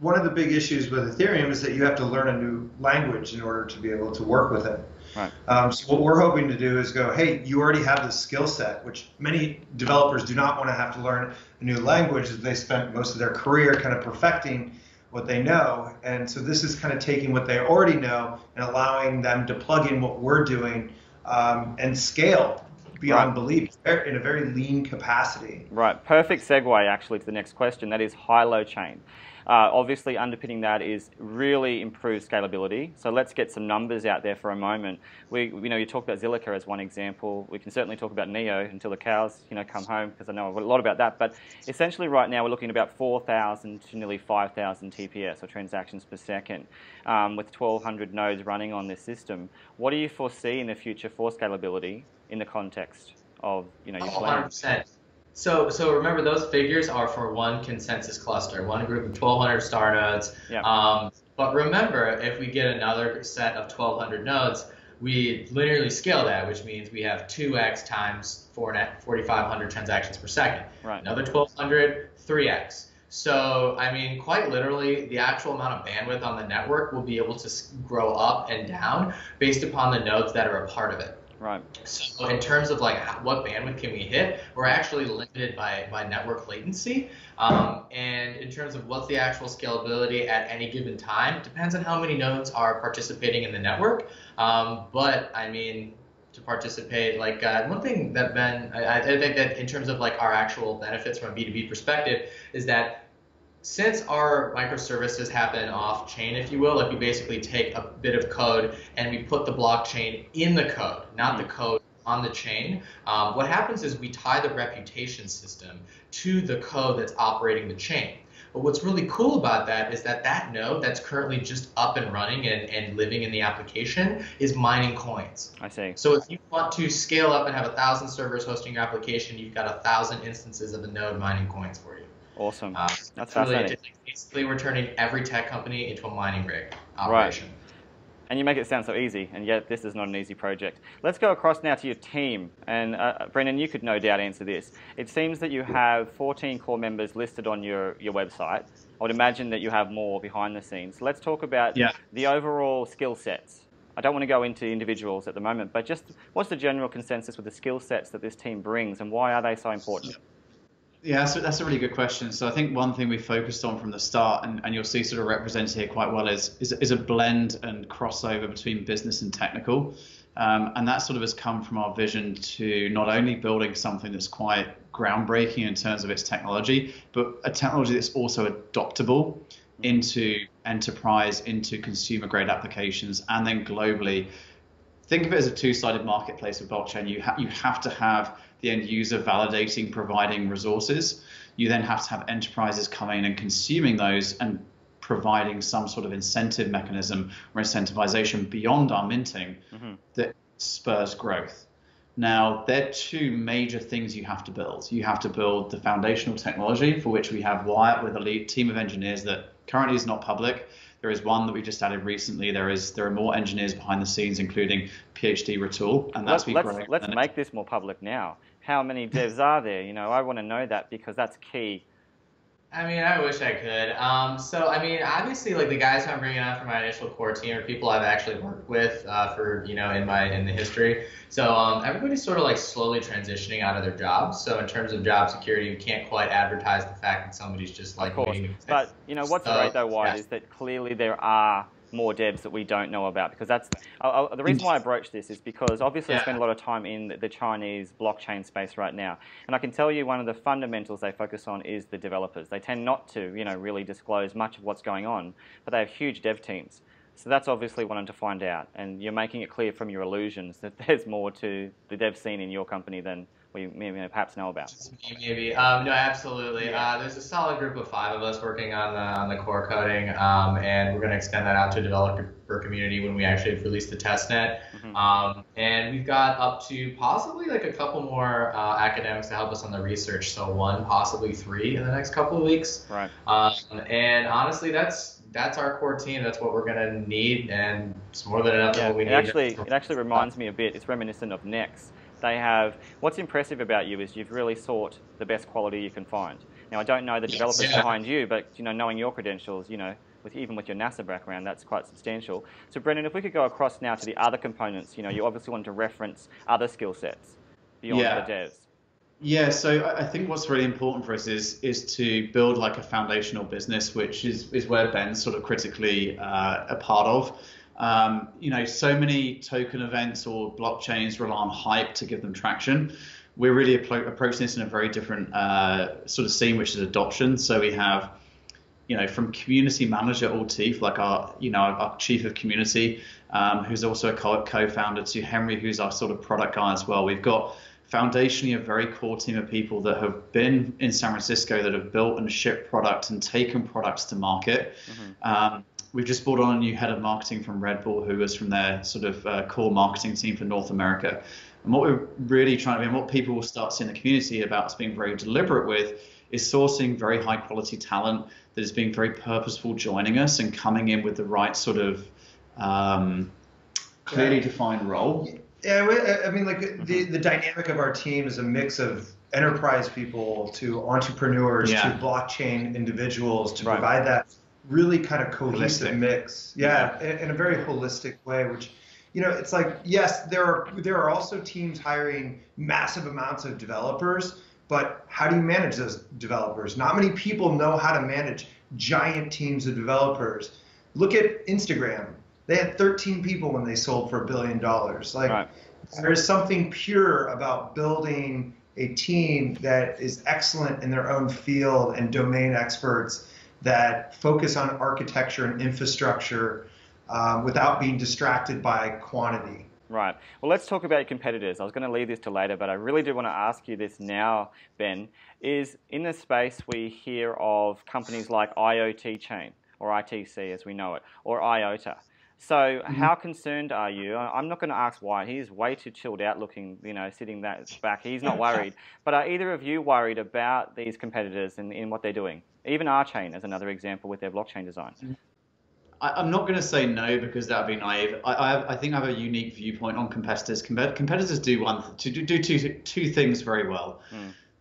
One of the big issues with Ethereum is that you have to learn a new language in order to be able to work with it. Right. So what we're hoping to do is go, hey, you already have this skill set, which many developers do not want to have to learn a new language, as they spent most of their career kind of perfecting what they know. And so this is kind of taking what they already know and allowing them to plug in what we're doing and scale beyond belief in a very lean capacity. Right. Perfect segue, actually, to the next question. That is high-low chain. Obviously, underpinning that is really improved scalability. So let's get some numbers out there for a moment. You talked about Zilliqa as one example. We can certainly talk about Neo until the cows, come home, because I know a lot about that. But essentially, right now, we're looking at about 4,000 to nearly 5,000 TPS, or transactions per second, with 1,200 nodes running on this system. What do you foresee in the future for scalability in the context of, your plan? 100%. So remember, those figures are for one consensus cluster, one group of 1,200 star nodes. Yeah. But remember, if we get another set of 1,200 nodes, we linearly scale that, which means we have 2x times 4,500 transactions per second. Right. Another 1,200, 3x. So, I mean, quite literally, the actual amount of bandwidth on the network will be able to grow up and down based upon the nodes that are a part of it. Right. So in terms of what bandwidth can we hit, we're actually limited by network latency. And in terms of what's the actual scalability at any given time, it depends on how many nodes are participating in the network. But I mean, to participate, one thing that I think that in terms of our actual benefits from a B2B perspective is that since our microservices happen off-chain, if you will, we basically take a bit of code and we put the blockchain in the code, not the code on the chain. What happens is we tie the reputation system to the code that's operating the chain. But what's really cool about that is that node that's currently just up and running and living in the application is mining coins. I see. So if you want to scale up and have 1,000 servers hosting your application, you've got 1,000 instances of the node mining coins for you. Awesome. That's really fascinating. Basically, we're turning every tech company into a mining rig operation. Right. And you make it sound so easy, and yet this is not an easy project. Let's go across now to your team. And Brendan, you could no doubt answer this. It seems that you have 14 core members listed on your website. I would imagine that you have more behind the scenes. Let's talk about the overall skill sets I don't want to go into individuals at the moment, but just what's the general consensus with the skill sets that this team brings, and why are they so important? Yeah, that's a really good question. So I think one thing we focused on from the start, and you'll see sort of represented here quite well, is a blend and crossover between business and technical. And that sort of has come from our vision to not only building something that's quite groundbreaking in terms of its technology, but a technology that's also adoptable into enterprise, into consumer grade applications, and then globally. Think of it as a two-sided marketplace of blockchain. You have to have the end user validating, providing resources. You then have to have enterprises coming in and consuming those and providing some sort of incentive mechanism or incentivization beyond our minting that spurs growth. Now, there are two major things you have to build. You have to build the foundational technology, for which we have Wyatt with a lead team of engineers that currently is not public. There is one that we just added recently. There are more engineers behind the scenes, including PhD Ratul, and that's been growing. Let's make this more public now. How many devs are there? You know, I want to know that because that's key. I mean, I wish I could. So, I mean, obviously, like the guys who I'm bringing on for my initial core team are people I've actually worked with for, you know, in the history. So everybody's sort of like slowly transitioning out of their jobs. So in terms of job security, you can't quite advertise the fact that somebody's just like waiting. But you know what's great though, Wyatt, is that clearly there are more devs that we don't know about, because that's the reason why I broached this is because obviously I spend a lot of time in the Chinese blockchain space right now, and I can tell you one of the fundamentals they focus on is the developers. They tend not to, you know, really disclose much of what's going on, but they have huge dev teams. So that's obviously wanting to find out, and you're making it clear from your allusions that there's more to the dev scene in your company than we perhaps know about. Maybe. No, absolutely. There's a solid group of 5 of us working on the core coding, and we're going to extend that out to developer community when we actually release the testnet. And we've got up to possibly like a couple more academics to help us on the research. So 1, possibly 3 in the next couple of weeks. Right. And honestly, that's our core team. That's what we're going to need, and it's more than enough of what we need. It actually reminds me a bit. It's reminiscent of Nex. They have, what's impressive about you is you've really sought the best quality you can find. Now, I don't know the developers behind you, but you know, knowing your credentials, you know, even with your NASA background, that's quite substantial. So, Brendan, if we could go across now to the other components, you know, you obviously want to reference other skill sets beyond the devs. Yeah, so I think what's really important for us is to build like a foundational business, which is where Ben's sort of critically a part of. You know, so many token events or blockchains rely on hype to give them traction. We're really approaching this in a very different sort of scene, which is adoption. So we have, you know, from community manager ALTIF, like our chief of community, who's also a co-founder, to Henry, who's our sort of product guy as well. We've got foundationally a very core team of people that have been in San Francisco, that have built and shipped product and taken products to market. We've just brought on a new head of marketing from Red Bull, who was from their sort of core marketing team for North America. And what we're really trying to do, and what people will start seeing in the community about us being very deliberate with, is sourcing very high quality talent that is being very purposeful, joining us and coming in with the right sort of clearly defined role. Yeah, I mean, like the dynamic of our team is a mix of enterprise people to entrepreneurs to blockchain individuals to provide that really kind of cohesive mix. In a very holistic way, which, you know, it's like, yes, there are also teams hiring massive amounts of developers, but how do you manage those developers? Not many people know how to manage giant teams of developers. Look at Instagram. They had 13 people when they sold for $1 billion. Like, there's something pure about building a team that is excellent in their own field and domain experts that focus on architecture and infrastructure without being distracted by quantity. Right. Well, let's talk about your competitors. I was going to leave this to later, but I really do want to ask you this now, Ben. Is in this space we hear of companies like IoT Chain, or ITC as we know it, or IOTA. So how concerned are you? I'm not going to ask why. He's way too chilled out looking, you know, sitting back. He's not worried. But are either of you worried about these competitors and in what they're doing? Even Archain as another example with their blockchain design. I'm not going to say no, because that would be naive. I think I have a unique viewpoint on competitors. Competitors do two things very well.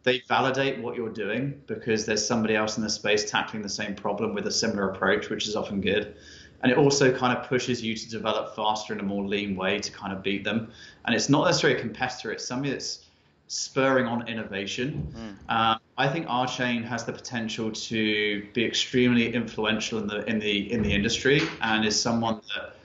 They validate what you're doing because there's somebody else in the space tackling the same problem with a similar approach, which is often good. And it also kind of pushes you to develop faster in a more lean way to kind of beat them. And it's not necessarily a competitor, it's somebody that's spurring on innovation. I think our chain has the potential to be extremely influential in the industry, and is someone that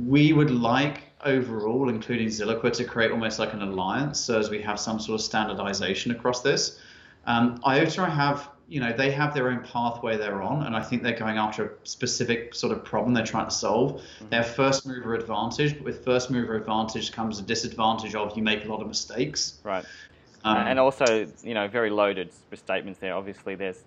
we would like overall, including Zilliqua, to create almost like an alliance, so as we have some sort of standardization across this. IOTA have, they have their own pathway they're on, and I think they're going after a specific sort of problem they're trying to solve. They have first mover advantage, but with first mover advantage comes a disadvantage of you make a lot of mistakes. Right. And also, very loaded statements there. Obviously, there's,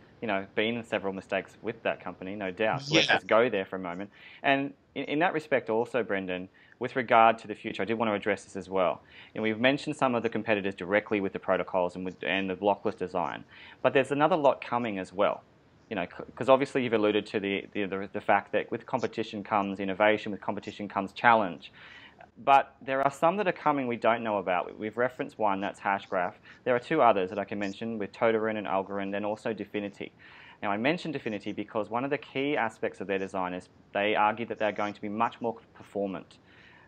been several mistakes with that company, no doubt. So let's just go there for a moment. And in that respect also, Brendan, with regard to the future, I did want to address this as well. We've mentioned some of the competitors directly with the protocols and the blockless design, but there's another lot coming as well. Because obviously you've alluded to the fact that with competition comes innovation, with competition comes challenge. But there are some that are coming we don't know about. We've referenced one, that's Hashgraph. There are two others that I can mention with Totarin and Algorand, and also Dfinity. Now, I mentioned Dfinity because one of the key aspects of their design is they argue that they're going to be much more performant.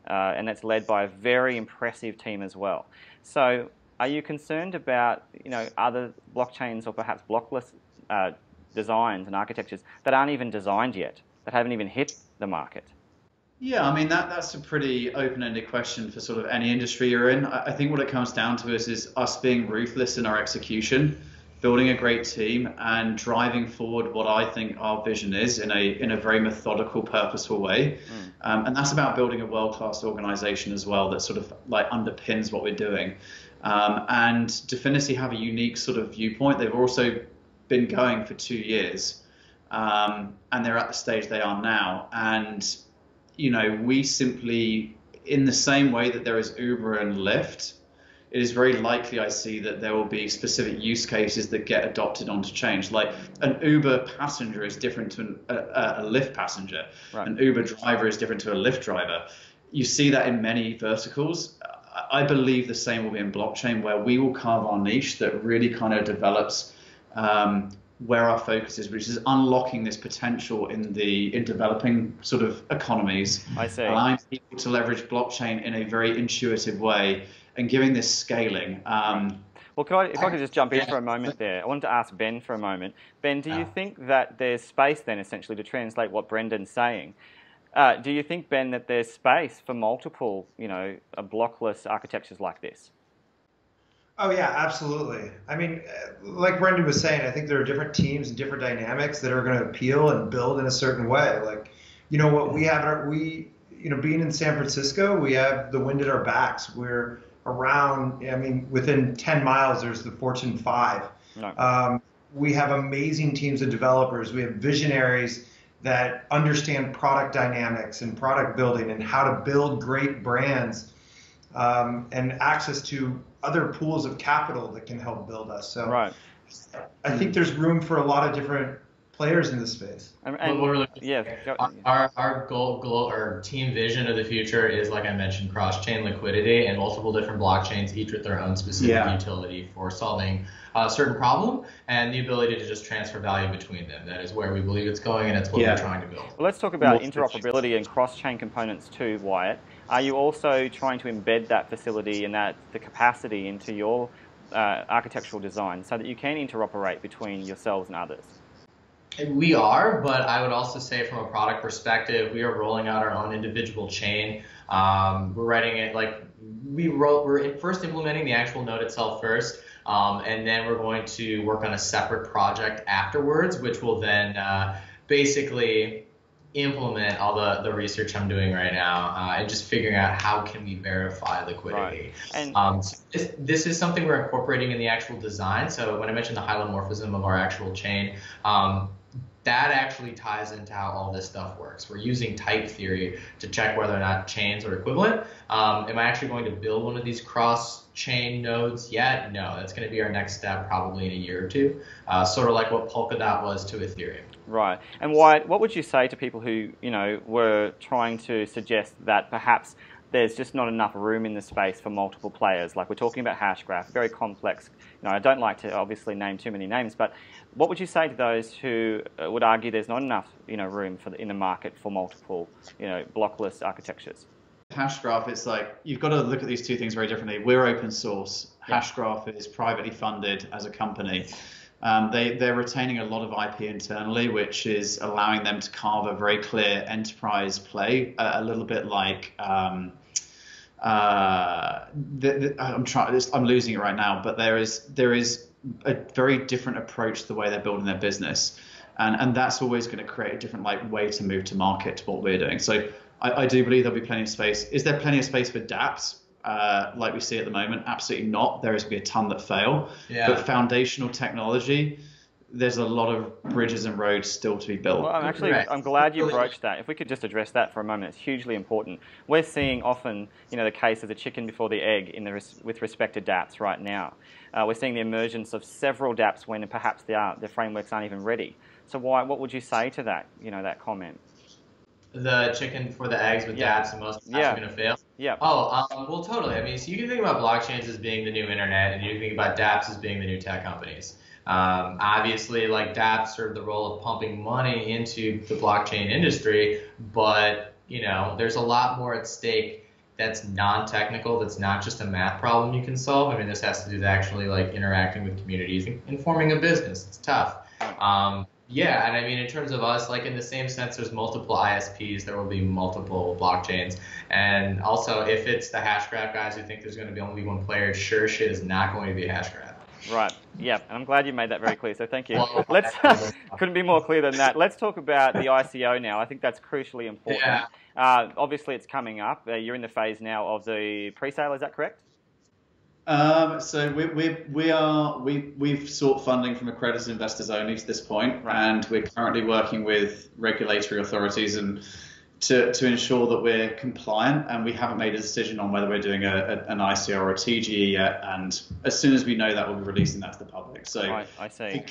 And that's led by a very impressive team as well. So are you concerned about other blockchains or perhaps blockless designs and architectures that aren't even designed yet, that haven't even hit the market? Yeah, I mean, that's a pretty open-ended question for sort of any industry you're in. I think what it comes down to is us being ruthless in our execution, building a great team, and driving forward what I think our vision is in a very methodical, purposeful way. And that's about building a world-class organization as well that sort of like underpins what we're doing. And Dfinity have a unique sort of viewpoint. They've also been going for 2 years, and they're at the stage they are now. And we simply, in the same way that there is Uber and Lyft, it is very likely I see that there will be specific use cases that get adopted onto chains. Like an Uber passenger is different to a Lyft passenger. Right. An Uber driver is different to a Lyft driver. You see that in many verticals. I believe the same will be in blockchain, where we will carve our niche that really kind of develops where our focus is, which is unlocking this potential in developing sort of economies, allowing people to leverage blockchain in a very intuitive way and giving this scaling. Well, if I could just jump in for a moment there. I wanted to ask Ben for a moment. Ben, do you think that there's space then, essentially, to translate what Brendan's saying? Do you think, Ben, that there's space for multiple, blockless architectures like this? Oh, yeah, absolutely. I mean, like Brendan was saying, I think there are different teams and different dynamics that are going to appeal and build in a certain way. Like, what we have, being in San Francisco, we have the wind at our backs. We're around, within 10 miles, there's the Fortune 5. No. We have amazing teams of developers. We have visionaries that understand product dynamics and product building and how to build great brands, and access to other pools of capital that can help build us. So right. I think there's room for a lot of different players in this space. Our goal or team vision of the future is, like I mentioned, cross-chain liquidity and multiple different blockchains, each with their own specific utility for solving a certain problem, and the ability to just transfer value between them. That is where we believe it's going, and it's what we're trying to build. Well, let's talk about interoperability and cross-chain components too, Wyatt. Are you also trying to embed that facility and the capacity into your architectural design so that you can interoperate between yourselves and others? We are, but I would also say from a product perspective, we are rolling out our own individual chain. We're writing it we're first implementing the actual node itself first, and then we're going to work on a separate project afterwards, which will then basically implement all the research I'm doing right now, and just figuring out how can we verify liquidity. Right. And so this is something we're incorporating in the actual design. So when I mentioned the hylomorphism of our actual chain, that actually ties into how all this stuff works. We're using type theory to check whether or not chains are equivalent. Am I actually going to build one of these cross-chain nodes yet? No, that's going to be our next step probably in a year or two, sort of like what Polkadot was to Ethereum. Right. And Wyatt, what would you say to people who, were trying to suggest that perhaps there's just not enough room in the space for multiple players. Like we're talking about Hashgraph, very complex. I don't like to obviously name too many names, but what would you say to those who would argue there's not enough room in the market for multiple blockless architectures? Hashgraph, it's like you've got to look at these two things very differently. We're open source. Hashgraph is privately funded as a company. They're retaining a lot of IP internally, which is allowing them to carve a very clear enterprise play, a little bit like I'm losing it right now, but there is a very different approach to the way they're building their business, and that's always going to create a different way to move to market to what we're doing. So I do believe there'll be plenty of space. Is there plenty of space for dApps? Like we see at the moment? Absolutely not. There is going to be a ton that fail. Yeah. But foundational technology, there's a lot of bridges and roads still to be built. Well, I'm glad you broached that. If we could just address that for a moment, it's hugely important. We're seeing often, the case of the chicken before the egg with respect to dApps right now. We're seeing the emergence of several dApps when perhaps the frameworks aren't even ready. So what would you say to that, that comment? The chicken before the eggs with dApps, and most apps are going to fail? Yeah. Oh, well, totally. I mean, so you can think about blockchains as being the new internet, and you can think about dApps as being the new tech companies. Obviously, like dApps serve the role of pumping money into the blockchain industry, but, there's a lot more at stake that's non-technical, that's not just a math problem you can solve. I mean, this has to do with actually, like, interacting with communities and forming a business. It's tough. Yeah, and I mean, in terms of us, like in the same sense, there's multiple ISPs, there will be multiple blockchains. And also, if it's the Hashgraph guys who think there's going to be only one player, sure shit is not going to be Hashgraph. Right. Yeah, and I'm glad you made that very clear. So thank you. Couldn't be more clear than that. Let's talk about the ICO now. I think that's crucially important. Yeah. Obviously, it's coming up. You're in the phase now of the pre-sale. Is that correct? So we've sought funding from accredited investors only to this point, right. And we're currently working with regulatory authorities and to ensure that we're compliant. And we haven't made a decision on whether we're doing an ICO or a TGE yet. And as soon as we know that, we'll be releasing that to the public. So right, I see.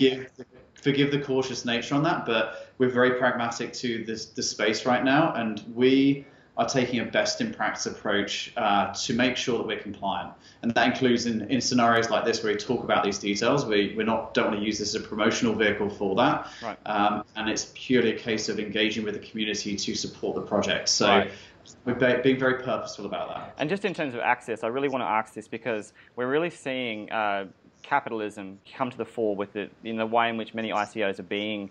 Forgive the cautious nature on that, but we're very pragmatic to the space right now, and we are taking a best-in-practice approach to make sure that we're compliant. And that includes in scenarios like this where we talk about these details. We don't want to use this as a promotional vehicle for that. Right. And it's purely a case of engaging with the community to support the project. So right. We're being very purposeful about that. And just in terms of access, I really want to ask this because we're really seeing capitalism come to the fore with in the way in which many ICOs are being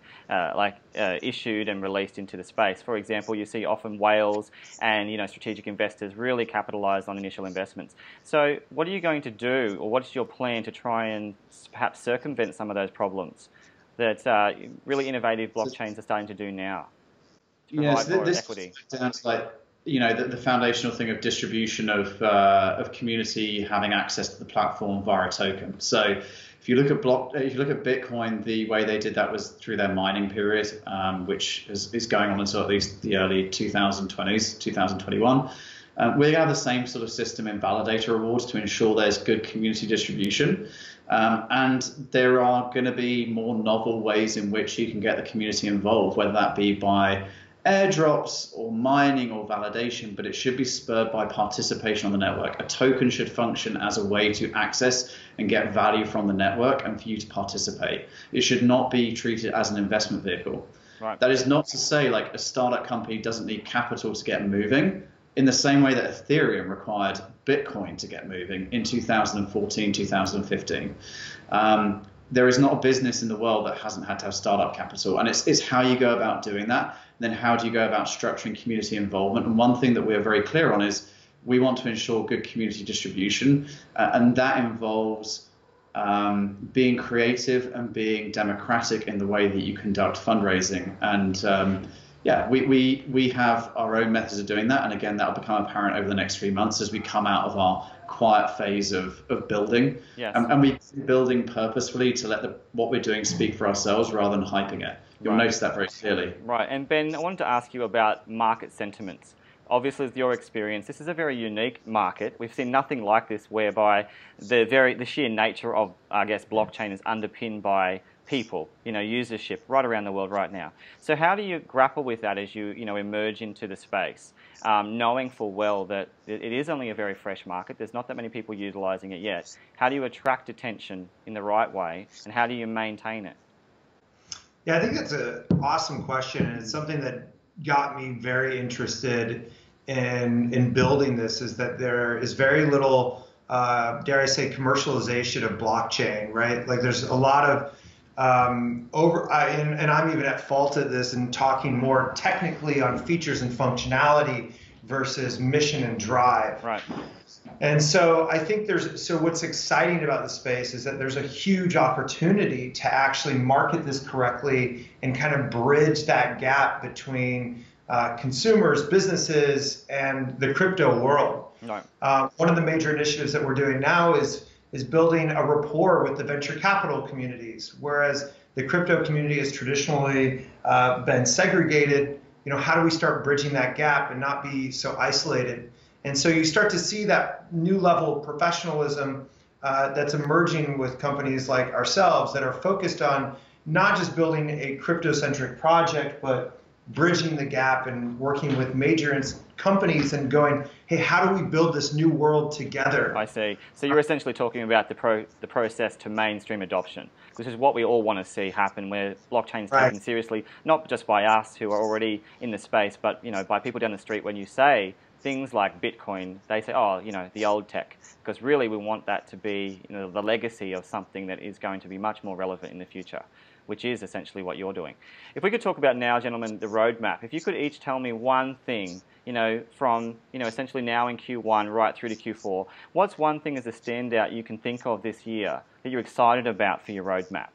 issued and released into the space. For example, you see often whales and strategic investors really capitalize on initial investments. So what are you going to do, or what's your plan to try and perhaps circumvent some of those problems that really innovative blockchains are starting to do now to provide for equity? Down to the foundational thing of distribution of community having access to the platform via a token. So if you look at Bitcoin, the way they did that was through their mining period, which is going on until at least the early 2020s, 2021. We're going to have the same sort of system in validator rewards to ensure there's good community distribution. And there are going to be more novel ways in which you can get the community involved, whether that be by airdrops or mining or validation, but it should be spurred by participation on the network. A token should function as a way to access and get value from the network and for you to participate. It should not be treated as an investment vehicle. Right. That is not to say like a startup company doesn't need capital to get moving, in the same way that Ethereum required Bitcoin to get moving in 2014, 2015. There is not a business in the world that hasn't had to have startup capital, and it's how you go about doing that. Then how do you go about structuring community involvement? And one thing that we're very clear on is we want to ensure good community distribution, and that involves being creative and being democratic in the way that you conduct fundraising. And we have our own methods of doing that, and again, that will become apparent over the next 3 months as we come out of our quiet phase of building. Yes. And we building purposefully to let what we're doing speak for ourselves rather than hyping it. You'll notice that very clearly. Right, and Ben, I wanted to ask you about market sentiments. Obviously, with your experience, this is a very unique market. We've seen nothing like this, whereby the sheer nature of, I guess, blockchain is underpinned by people, usership right around the world right now. So how do you grapple with that as you, emerge into the space, knowing full well that it is only a very fresh market, there's not that many people utilizing it yet. How do you attract attention in the right way, and how do you maintain it? Yeah, I think that's an awesome question, and it's something that got me very interested in building this, is that there is very little, dare I say, commercialization of blockchain, right? Like there's a lot of and I'm even at fault at this and talking more technically on features and functionality versus mission and drive. Right. And so I think what's exciting about the space is that there's a huge opportunity to actually market this correctly and kind of bridge that gap between consumers, businesses, and the crypto world. Right. One of the major initiatives that we're doing now is building a rapport with the venture capital communities, whereas the crypto community has traditionally been segregated. How do we start bridging that gap and not be so isolated? And so you start to see that new level of professionalism that's emerging with companies like ourselves that are focused on not just building a crypto-centric project, but bridging the gap and working with major companies and going, hey, how do we build this new world together? I see. So you're essentially talking about the process to mainstream adoption, which is what we all want to see happen, where blockchain is taken seriously, not just by us who are already in the space, but by people down the street. When you say things like Bitcoin, they say, oh, the old tech, because really we want that to be the legacy of something that is going to be much more relevant in the future, which is essentially what you're doing. If we could talk about now, gentlemen, the roadmap. If you could each tell me one thing, from essentially now in Q1 right through to Q4, what's one thing as a standout you can think of this year that you're excited about for your roadmap?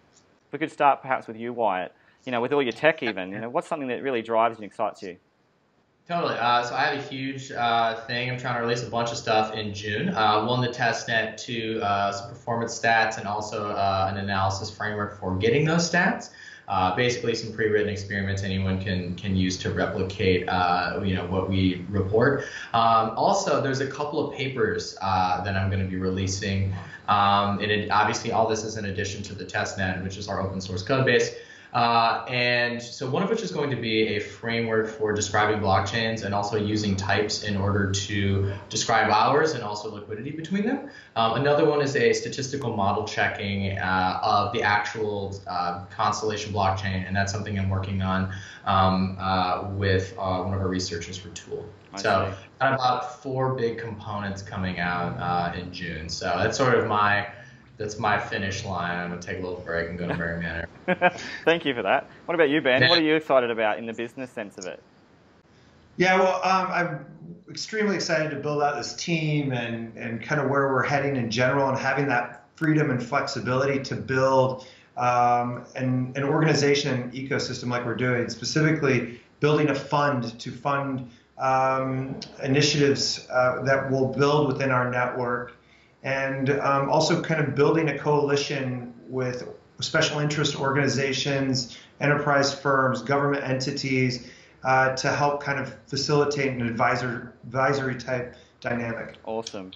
If we could start perhaps with you, Wyatt, with all your tech even, what's something that really drives and excites you? Totally. So I have a huge thing. I'm trying to release a bunch of stuff in June. One, the testnet, two, some performance stats, and also an analysis framework for getting those stats. Basically, some pre-written experiments anyone can use to replicate, what we report. Also, there's a couple of papers that I'm going to be releasing. And obviously, all this is in addition to the testnet, which is our open source code base. And so one of which is going to be a framework for describing blockchains and also using types in order to describe hours and also liquidity between them. Another one is a statistical model checking of the actual Constellation blockchain, and that's something I'm working on with one of our researchers for Tool. So got about 4 big components coming out in June. So that's sort of that's my finish line. I'm going to take a little break and go to Mary Manor. Thank you for that. What about you, Ben? What are you excited about in the business sense of it? Yeah, well, I'm extremely excited to build out this team and kind of where we're heading in general, and having that freedom and flexibility to build an organization and ecosystem like we're doing, specifically building a fund to fund initiatives that will build within our network. And also kind of building a coalition with special interest organizations, enterprise firms, government entities to help kind of facilitate an advisory type dynamic. Awesome.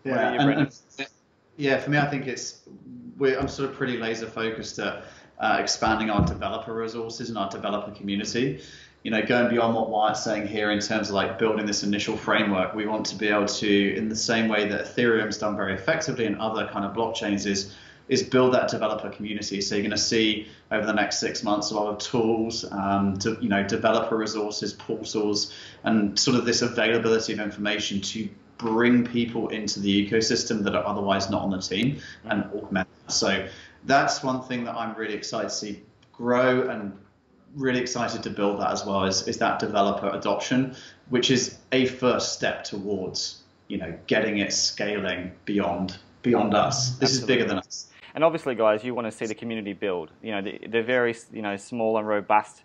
Yeah, for me, I think I'm sort of pretty laser focused at expanding our developer resources and our developer community. Going beyond what Wyatt's saying here in terms of like building this initial framework, we want to be able to, in the same way that Ethereum's done very effectively and other kind of blockchains, is build that developer community. So you're going to see over the next 6 months a lot of tools, developer resources, portals, and sort of this availability of information to bring people into the ecosystem that are otherwise not on the team and augment. So that's one thing that I'm really excited to see grow, and really excited to build that as well, is that developer adoption, which is a first step towards getting it scaling beyond us. This is bigger than us. And obviously, guys, you want to see the community build. The very small and robust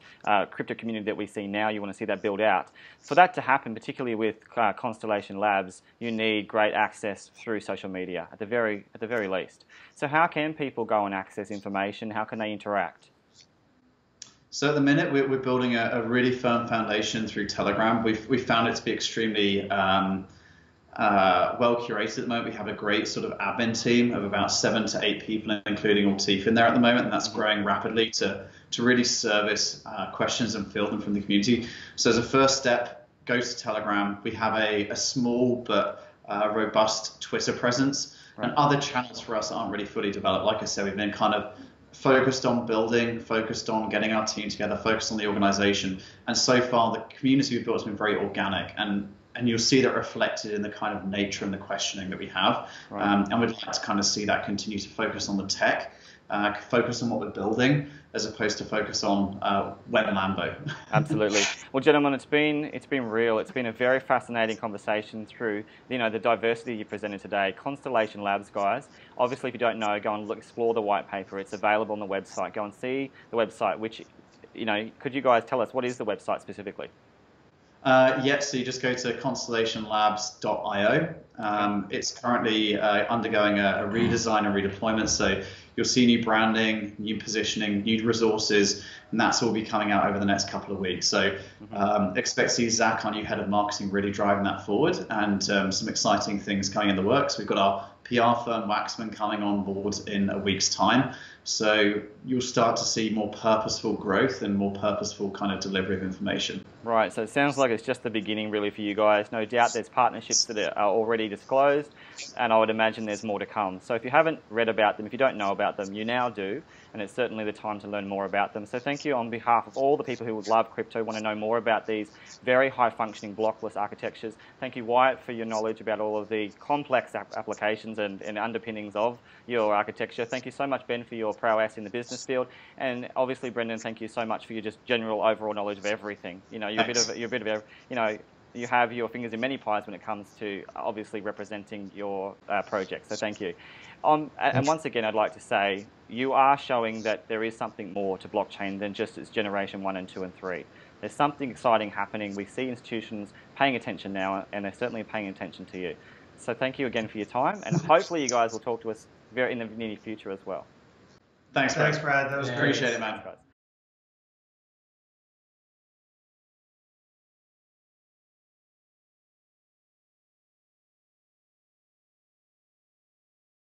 crypto community that we see now, you want to see that build out. For that to happen, particularly with Constellation Labs, you need great access through social media at the very least. So how can people go and access information? How can they interact? So at the minute, we're building a really firm foundation through Telegram. We found it to be extremely well curated at the moment. We have a great sort of admin team of about 7 to 8 people, including ALTIF in there at the moment, and that's growing rapidly to really service questions and field them from the community. So as a first step, go to Telegram. We have a small but robust Twitter presence, and other channels for us aren't really fully developed. Like I said, we've been kind of focused on building, focused on getting our team together, focused on the organization. And so far, the community we've built has been very organic, and you'll see that reflected in the kind of nature and the questioning that we have. And we'd like to kind of see that continue to focus on the tech, focus on what we're building, as opposed to focus on web and Lambo. Absolutely. Well, gentlemen, it's been real. It's been a very fascinating conversation through the diversity you presented today. Constellation Labs, guys. Obviously, if you don't know, go and explore the white paper. It's available on the website. Go and see the website. Which, could you guys tell us what is the website specifically? So you just go to ConstellationLabs.io. It's currently undergoing a redesign and redeployment, so you'll see new branding, new positioning, new resources, and that's all be coming out over the next couple of weeks. So expect to see Zach, our new head of marketing, really driving that forward, and some exciting things coming in the works. We've got our PR firm, Waxman, coming on board in a week's time. So you'll start to see more purposeful growth and more purposeful kind of delivery of information. Right, so it sounds like it's just the beginning really for you guys. No doubt there's partnerships that are already disclosed, and I would imagine there's more to come. So if you haven't read about them, if you don't know about them, you now do, and it's certainly the time to learn more about them. So thank you on behalf of all the people who would love crypto, want to know more about these very high-functioning blockless architectures. Thank you, Wyatt, for your knowledge about all of the complex applications and underpinnings of your architecture. Thank you so much, Ben, for your prowess in the business field, and obviously, Brendan, thank you so much for your just general overall knowledge of everything. You're a bit of you have your fingers in many pies when it comes to obviously representing your project. So thank you. And once again, I'd like to say you are showing that there is something more to blockchain than just its generation 1 and 2 and 3. There's something exciting happening. We see institutions paying attention now, and they're certainly paying attention to you. So thank you again for your time, and hopefully you guys will talk to us in the near future as well. Thanks, Brad. That was great. Appreciate it, man. Thanks, guys.